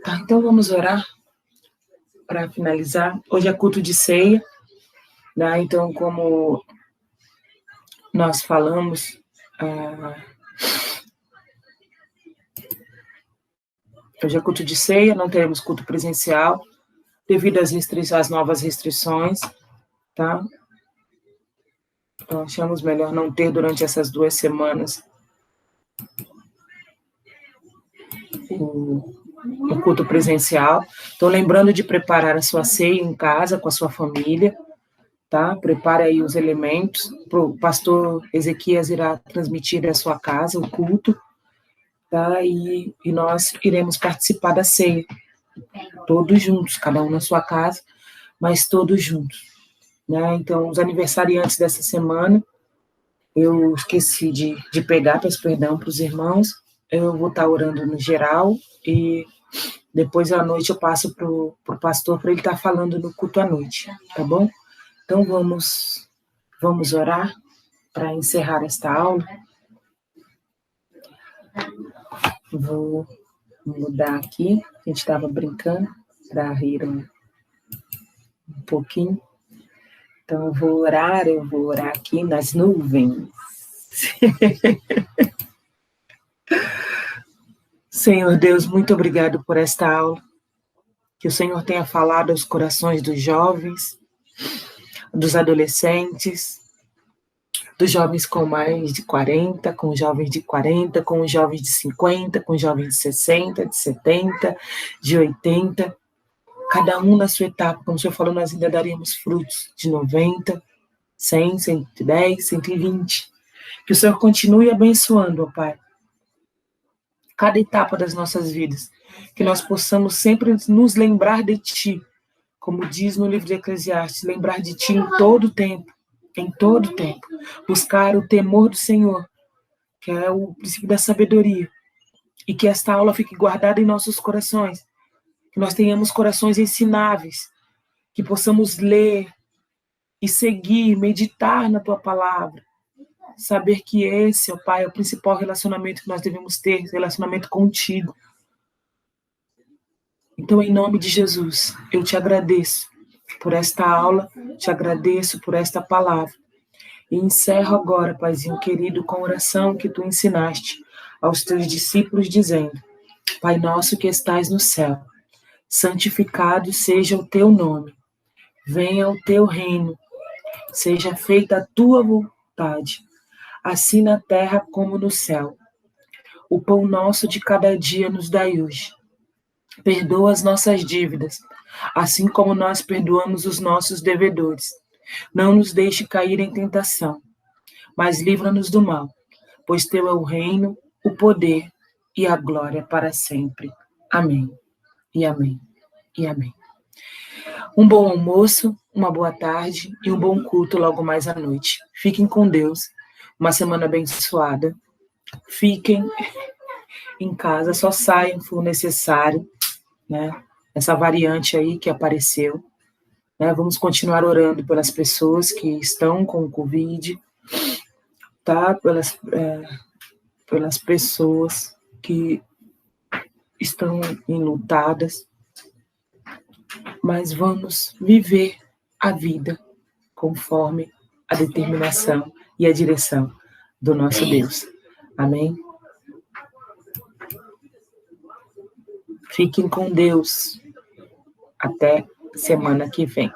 Tá, então vamos orar para finalizar. Hoje é culto de ceia, né? Então, como nós falamos, hoje é culto de ceia, não teremos culto presencial, devido às novas restrições, tá? Então, achamos melhor não ter durante essas 2 semanas o culto presencial. Então, lembrando de preparar a sua ceia em casa com a sua família, tá? Prepare aí os elementos. O pastor Ezequias irá transmitir à sua casa o culto, tá? E nós iremos participar da ceia, todos juntos, cada um na sua casa, mas todos juntos, né? Então, os aniversariantes dessa semana, eu esqueci de pegar, peço perdão para os irmãos, eu vou estar orando no geral e depois à noite eu passo para o pastor para ele estar falando no culto à noite, tá bom? Então vamos orar para encerrar esta aula. Vou mudar aqui, a gente estava brincando para rir um pouquinho. Então eu vou orar aqui nas nuvens. Senhor Deus, muito obrigado por esta aula. Que o Senhor tenha falado aos corações dos jovens, dos adolescentes, dos jovens com mais de 40, com os jovens de 40, com os jovens de 50, com os jovens de 60, de 70, de 80. Cada um na sua etapa, como o Senhor falou, nós ainda daríamos frutos de 90, 100, 110, 120. Que o Senhor continue abençoando, ó Pai, cada etapa das nossas vidas. Que nós possamos sempre nos lembrar de Ti, como diz no livro de Eclesiastes, lembrar de Ti em todo tempo, buscar o temor do Senhor, que é o princípio da sabedoria, e que esta aula fique guardada em nossos corações, que nós tenhamos corações ensináveis, que possamos ler e seguir, meditar na Tua palavra, saber que esse, ó Pai, é o principal relacionamento que nós devemos ter, relacionamento contigo. Então, em nome de Jesus, eu te agradeço por esta aula, te agradeço por esta palavra. E encerro agora, Paizinho querido, com a oração que tu ensinaste aos teus discípulos, dizendo: Pai nosso que estais no céu, santificado seja o teu nome. Venha o teu reino. Seja feita a tua vontade, assim na terra como no céu. O pão nosso de cada dia nos dai hoje. Perdoa as nossas dívidas, assim como nós perdoamos os nossos devedores. Não nos deixe cair em tentação, mas livra-nos do mal, pois teu é o reino, o poder e a glória para sempre. Amém. E amém. E amém. Um bom almoço, uma boa tarde e um bom culto logo mais à noite. Fiquem com Deus. Uma semana abençoada. Fiquem em casa, só saiam se for necessário, né? Essa variante aí que apareceu. Né? Vamos continuar orando pelas pessoas que estão com o Covid, tá? Pelas pessoas que estão enlutadas, mas vamos viver a vida conforme a determinação e a direção do nosso Deus. Amém? Fiquem com Deus. Até semana que vem.